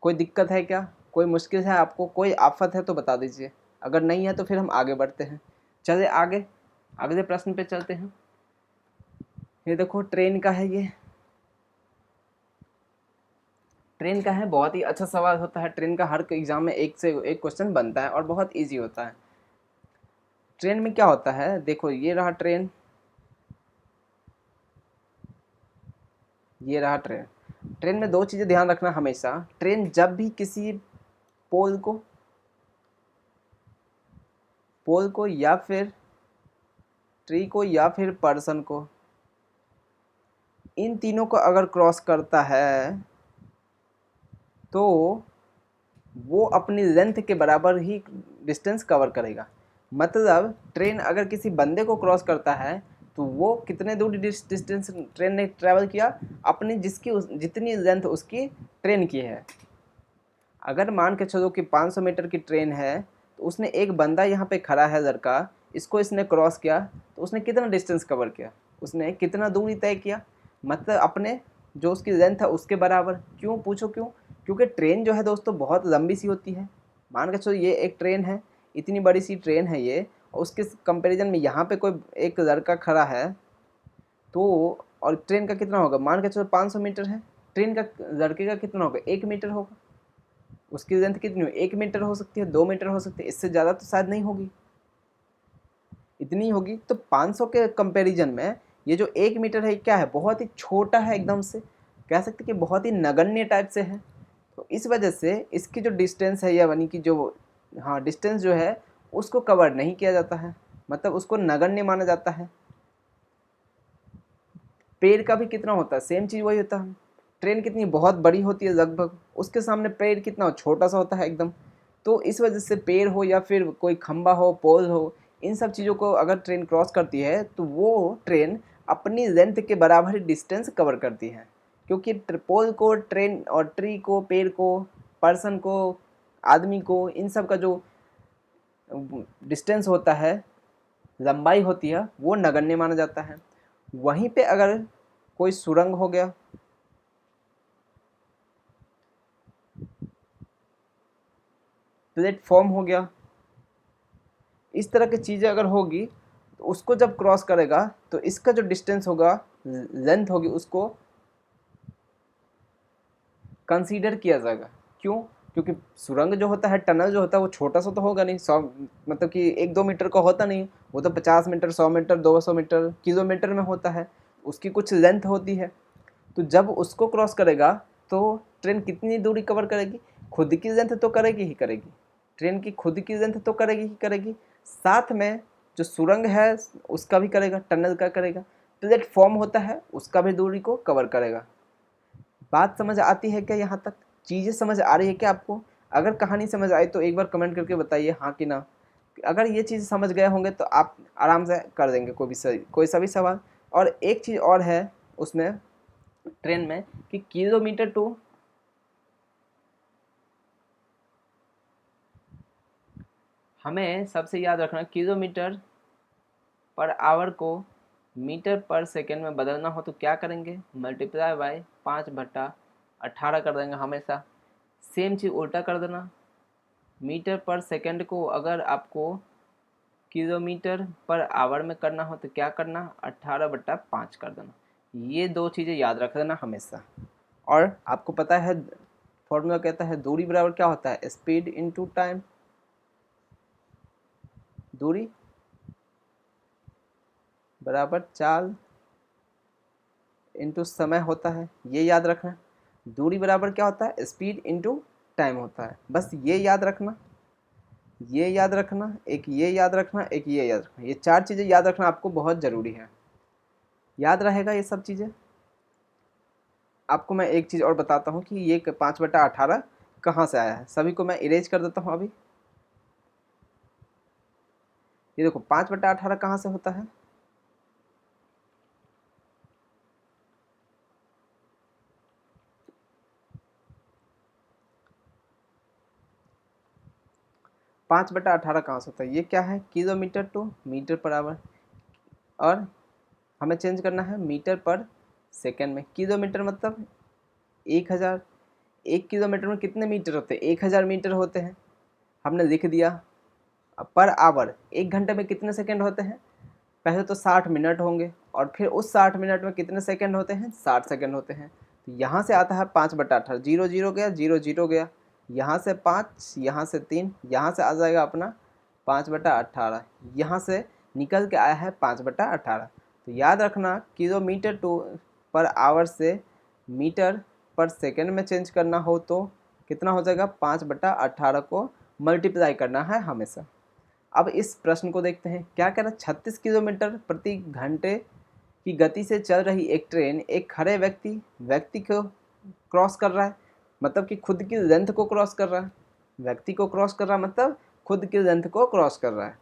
S1: कोई दिक्कत है क्या, कोई मुश्किल है आपको, कोई आफत है तो बता दीजिए, अगर नहीं है तो फिर हम आगे बढ़ते हैं। चले आगे, अगले प्रश्न पे चलते हैं। ये देखो ट्रेन का है, ये ट्रेन का है, बहुत ही अच्छा सवाल होता है ट्रेन का। हर एग्जाम में एक से एक क्वेश्चन बनता है और बहुत इजी होता है। ट्रेन में क्या होता है, देखो ये रहा ट्रेन, ये रहा ट्रेन। ट्रेन में 2 चीज़ें ध्यान रखना हमेशा। ट्रेन जब भी किसी पोल को या फिर ट्री को या फिर पर्सन को, इन तीनों को अगर क्रॉस करता है तो वो अपनी लेंथ के बराबर ही डिस्टेंस कवर करेगा। मतलब ट्रेन अगर किसी बंदे को क्रॉस करता है तो वो कितने दूर डिस्टेंस ट्रेन ने ट्रैवल किया, अपनी जितनी लेंथ उसकी ट्रेन की है। अगर मान के चलो कि 500 मीटर की ट्रेन है, तो उसने एक बंदा यहाँ पे खड़ा है लड़का, इसको इसने क्रॉस किया, तो उसने कितना डिस्टेंस कवर किया, उसने कितना दूरी तय किया, मतलब अपने जो उसकी लेंथ है उसके बराबर। क्यों पूछो क्यों? क्योंकि ट्रेन जो है दोस्तों बहुत लंबी सी होती है। मान के चलो ये एक ट्रेन है, इतनी बड़ी सी ट्रेन है ये, और उसके कंपैरिजन में यहाँ पे कोई एक लड़का खड़ा है, तो और ट्रेन का कितना होगा, मान के चलो 500 मीटर है, ट्रेन का लड़के का कितना होगा, 1 मीटर होगा। उसकी लेंथ कितनी हो, 1 मीटर हो सकती है, 2 मीटर हो सकती है, इससे ज़्यादा तो शायद नहीं होगी, इतनी होगी। तो 500 के कंपैरिजन में ये जो 1 मीटर है क्या है, बहुत ही छोटा है, एकदम से कह सकते कि बहुत ही नगण्य टाइप से है। तो इस वजह से इसकी जो डिस्टेंस है, या यानी कि जो हाँ डिस्टेंस जो है उसको कवर नहीं किया जाता है, मतलब उसको नगण्य माना जाता है। पेड़ का भी कितना होता है, सेम चीज़ वही होता है। ट्रेन कितनी बहुत बड़ी होती है लगभग, उसके सामने पेड़ कितना छोटा सा होता है एकदम। तो इस वजह से पेड़ हो या फिर कोई खंबा हो, पोल हो, इन सब चीज़ों को अगर ट्रेन क्रॉस करती है तो वो ट्रेन अपनी लेंथ के बराबर ही डिस्टेंस कवर करती है। क्योंकि पोल को, ट्रेन और ट्री को, पेड़ को, पर्सन को, आदमी को, इन सब का जो डिस्टेंस होता है, लंबाई होती है, वो नगण्य माना जाता है। वहीं पे अगर कोई सुरंग हो गया, प्लेटफॉर्म हो गया, इस तरह की चीज़ें अगर होगी, तो उसको जब क्रॉस करेगा तो इसका जो डिस्टेंस होगा, लेंथ होगी, उसको कंसीडर किया जाएगा। क्यों? क्योंकि सुरंग जो होता है, टनल जो होता है, वो छोटा सा तो होगा नहीं, 100 मतलब कि 1-2 मीटर का होता नहीं, वो तो 50 मीटर, 100 मीटर, 200 मीटर, किलोमीटर में होता है, उसकी कुछ लेंथ होती है। तो जब उसको क्रॉस करेगा तो ट्रेन कितनी दूरी कवर करेगी, खुद की लेंथ तो करेगी ही करेगी, ट्रेन की खुद की लेंथ तो करेगी ही करेगी, साथ में जो सुरंग है उसका भी करेगा, टनल का करेगा, प्लेटफॉर्म होता है उसका भी दूरी को कवर करेगा। बात समझ आती है क्या यहाँ तक? चीज़ें समझ आ रही है क्या आपको? अगर कहानी समझ आई तो एक बार कमेंट करके बताइए हाँ कि ना। अगर ये चीज़ समझ गए होंगे तो आप आराम से कर देंगे कोई सा भी सवाल। और एक चीज़ और है उसमें, ट्रेन में, कि किलोमीटर टू हमें सबसे याद रखना, किलोमीटर पर आवर को मीटर पर सेकेंड में बदलना हो तो क्या करेंगे, मल्टीप्लाई बाय 5/18 कर देंगे हमेशा। सेम चीज़ उल्टा कर देना, मीटर पर सेकेंड को अगर आपको किलोमीटर पर आवर में करना हो तो क्या करना, 18/5 कर देना। ये दो चीज़ें याद रख देना हमेशा। और आपको पता है फॉर्मूला कहता है दूरी बराबर क्या होता है, स्पीड इनटू टाइम। दूरी बराबर चाल इनटू समय होता है, ये याद रखना। दूरी बराबर क्या होता है, स्पीड इनटू टाइम होता है, बस ये याद रखना। ये याद रखना, एक ये याद रखना, एक ये याद रखना, ये 4 चीज़ें याद रखना आपको बहुत ज़रूरी है। याद रहेगा ये सब चीज़ें? आपको मैं एक चीज़ और बताता हूँ कि ये 5/18 कहाँ से आया है, सभी को मैं इरेज कर देता हूँ अभी। ये देखो 5/18 कहाँ से होता है, 5/18 कहाँ से होता है, ये क्या है, kilometre to metre per hour, और हमें चेंज करना है मीटर पर सेकेंड में। किलोमीटर मतलब 1000, 1 किलोमीटर में कितने मीटर होते हैं, 1000 मीटर होते हैं, हमने लिख दिया। अब पर आवर 1 घंटे में कितने सेकंड होते हैं, पहले तो 60 मिनट होंगे, और फिर उस 60 मिनट में कितने सेकंड होते हैं, 60 सेकंड होते हैं। तो यहाँ से आता है 5/18, 0 0 गया, 0 0 गया, यहाँ से 5, यहाँ से 3, यहाँ से आ जाएगा अपना 5/18, यहाँ से निकल के आया है 5/18। तो याद रखना, किलोमीटर टू पर आवर से मीटर पर सेकंड में चेंज करना हो तो कितना हो जाएगा, 5/18 को मल्टीप्लाई करना है हमेशा। अब इस प्रश्न को देखते हैं, क्या कह रहा है, 36 किलोमीटर प्रति घंटे की गति से चल रही एक ट्रेन एक खड़े व्यक्ति को क्रॉस कर रहा है, मतलब कि खुद की लेंथ को क्रॉस कर रहा है। व्यक्ति को क्रॉस कर रहा है मतलब खुद की लेंथ को क्रॉस कर रहा है।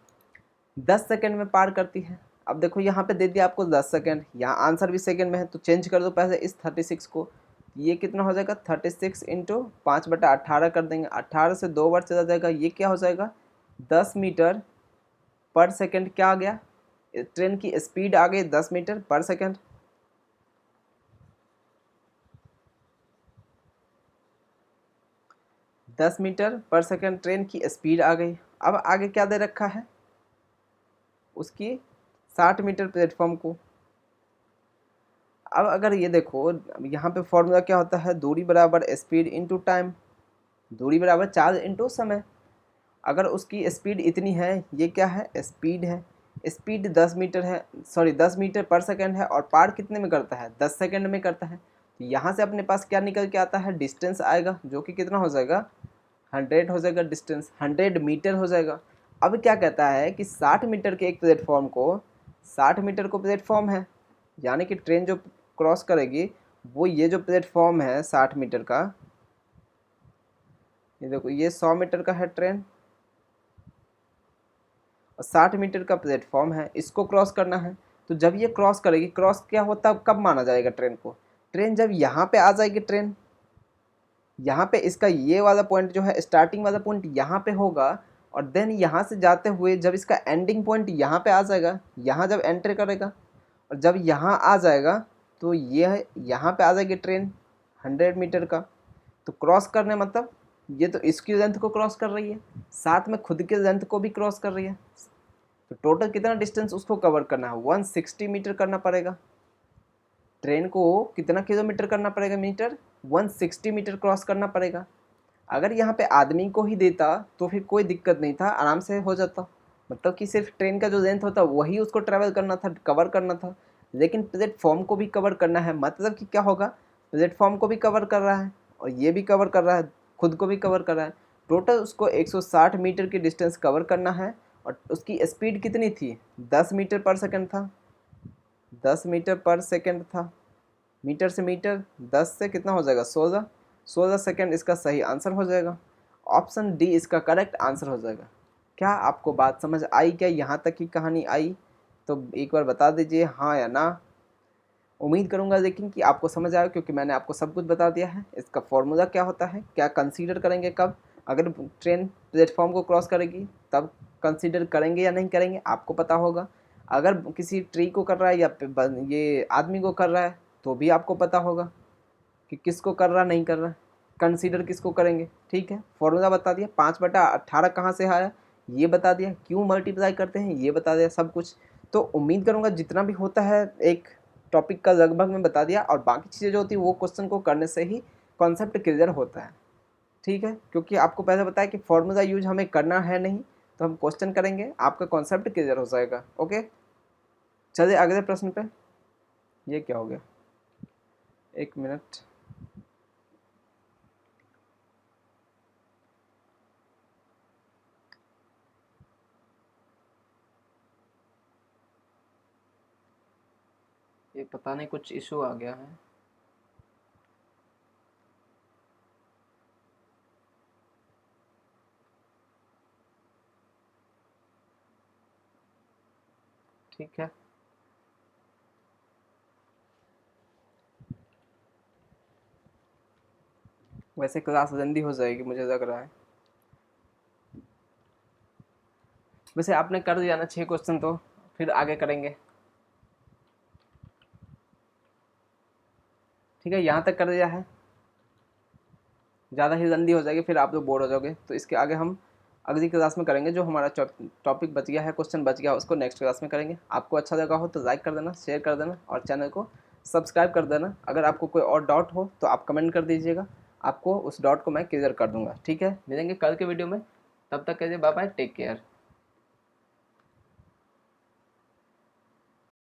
S1: 10 सेकंड में पार करती है। अब देखो यहाँ पे दे दिया आपको 10 सेकंड, यहाँ आंसर भी सेकंड में है, तो चेंज कर दो पहले इस 36 को। ये कितना हो जाएगा 36 इंटू 5/18 कर देंगे, 18 से 2 बार चला जाएगा, ये क्या हो जाएगा 10 मीटर पर सेकंड। क्या आ गया, ट्रेन की स्पीड आ गई 10 मीटर पर सेकंड। दस मीटर पर सेकंड ट्रेन की स्पीड आ गई। अब आगे क्या दे रखा है, उसकी 60 मीटर प्लेटफॉर्म को। अब अगर ये देखो यहाँ पे फॉर्मूला क्या होता है, दूरी बराबर स्पीड इंटू टाइम, दूरी बराबर चार्ज इंटू समय। अगर उसकी स्पीड इतनी है, ये क्या है स्पीड है, स्पीड 10 मीटर है, सॉरी 10 मीटर पर सेकंड है, और पार कितने में करता है 10 सेकंड में करता है। तो यहाँ से अपने पास क्या निकल के आता है, डिस्टेंस आएगा, जो कि कितना हो जाएगा 100 हो जाएगा, डिस्टेंस 100 मीटर हो जाएगा। अब क्या कहता है कि 60 मीटर के एक प्लेटफॉर्म को, 60 मीटर को प्लेटफॉर्म है, यानी कि ट्रेन जो क्रॉस करेगी वो ये जो प्लेटफॉर्म है 60 मीटर का, ये देखो ये 100 मीटर का है ट्रेन और 60 मीटर का प्लेटफॉर्म है, इसको क्रॉस करना है। तो जब ये क्रॉस करेगी, क्रॉस क्या होता है कब माना जाएगा ट्रेन को, ट्रेन जब यहाँ पे आ जाएगी, ट्रेन यहाँ पे इसका ये वाला पॉइंट जो है स्टार्टिंग वाला पॉइंट यहाँ पे होगा, और देन यहाँ से जाते हुए जब इसका एंडिंग पॉइंट यहाँ पे आ जाएगा, यहाँ जब एंटर करेगा और जब यहाँ आ जाएगा, तो ये यहाँ पे आ जाएगी ट्रेन 100 मीटर का। तो क्रॉस करने मतलब ये तो इसकी लेंथ को क्रॉस कर रही है, साथ में खुद के लेंथ को भी क्रॉस कर रही है। तो टोटल कितना डिस्टेंस उसको कवर करना है, 160 मीटर करना पड़ेगा। ट्रेन को कितना किलोमीटर करना पड़ेगा, मीटर 160 मीटर क्रॉस करना पड़ेगा। अगर यहाँ पे आदमी को ही देता तो फिर कोई दिक्कत नहीं था, आराम से हो जाता, मतलब कि सिर्फ ट्रेन का जो लेंथ होता वही उसको ट्रैवल करना था, कवर करना था। लेकिन प्लेटफॉर्म को भी कवर करना है, मतलब कि क्या होगा, प्लेटफॉर्म को भी कवर कर रहा है और ये भी कवर कर रहा है, खुद को भी कवर कर रहा है। टोटल उसको 160 मीटर की डिस्टेंस कवर करना है, और उसकी स्पीड कितनी थी 10 मीटर पर सेकंड था, 10 मीटर पर सेकंड था। मीटर से मीटर 10 से कितना हो जाएगा 16 सेकंड इसका सही आंसर हो जाएगा। ऑप्शन डी इसका करेक्ट आंसर हो जाएगा। क्या आपको बात समझ आई, क्या यहाँ तक की कहानी आई? तो एक बार बता दीजिए हाँ या ना। उम्मीद करूँगा लेकिन कि आपको समझ आया, क्योंकि मैंने आपको सब कुछ बता दिया है। इसका फॉर्मूला क्या होता है, क्या कंसीडर करेंगे कब, अगर ट्रेन प्लेटफॉर्म को क्रॉस करेगी तब कंसीडर करेंगे या नहीं करेंगे आपको पता होगा। अगर किसी ट्री को कर रहा है या ये आदमी को कर रहा है तो भी आपको पता होगा कि किसको कर रहा नहीं कर रहा, कंसीडर किसको करेंगे। ठीक है, फॉर्मूला बता दिया, 5/18 कहाँ से आया ये बता दिया, क्यों मल्टीप्लाई करते हैं ये बता दिया, सब कुछ। तो उम्मीद करूँगा जितना भी होता है एक टॉपिक का लगभग मैं बता दिया, और बाकी चीज़ें जो होती है वो क्वेश्चन को करने से ही कॉन्सेप्ट क्लियर होता है। ठीक है, क्योंकि आपको पहले बताया कि फॉर्मूला यूज हमें करना है नहीं, तो हम क्वेश्चन करेंगे, आपका कॉन्सेप्ट क्लियर हो जाएगा। ओके, चलिए अगले प्रश्न पे। ये क्या हो गया, एक मिनट, ये पता नहीं कुछ इशू आ गया है। ठीक है, वैसे क्लास जल्दी हो जाएगी मुझे लग रहा है। वैसे आपने कर दिया ना 6 क्वेश्चन, तो फिर आगे करेंगे। ठीक है, यहाँ तक कर दिया है, ज़्यादा ही जल्दी हो जाएगी फिर आप लोग बोर हो जाओगे। तो इसके आगे हम अगली क्लास में करेंगे, जो हमारा टॉपिक बच गया है, क्वेश्चन बच गया, उसको नेक्स्ट क्लास में करेंगे। आपको अच्छा लगा हो तो लाइक कर देना, शेयर कर देना और चैनल को सब्सक्राइब कर देना। अगर आपको कोई और डाउट हो तो आप कमेंट कर दीजिएगा, आपको उस डाउट को मैं क्लियर कर दूंगा। ठीक है, मिलेंगे कल के वीडियो में, तब तक के लिए बाय बाय, टेक केयर।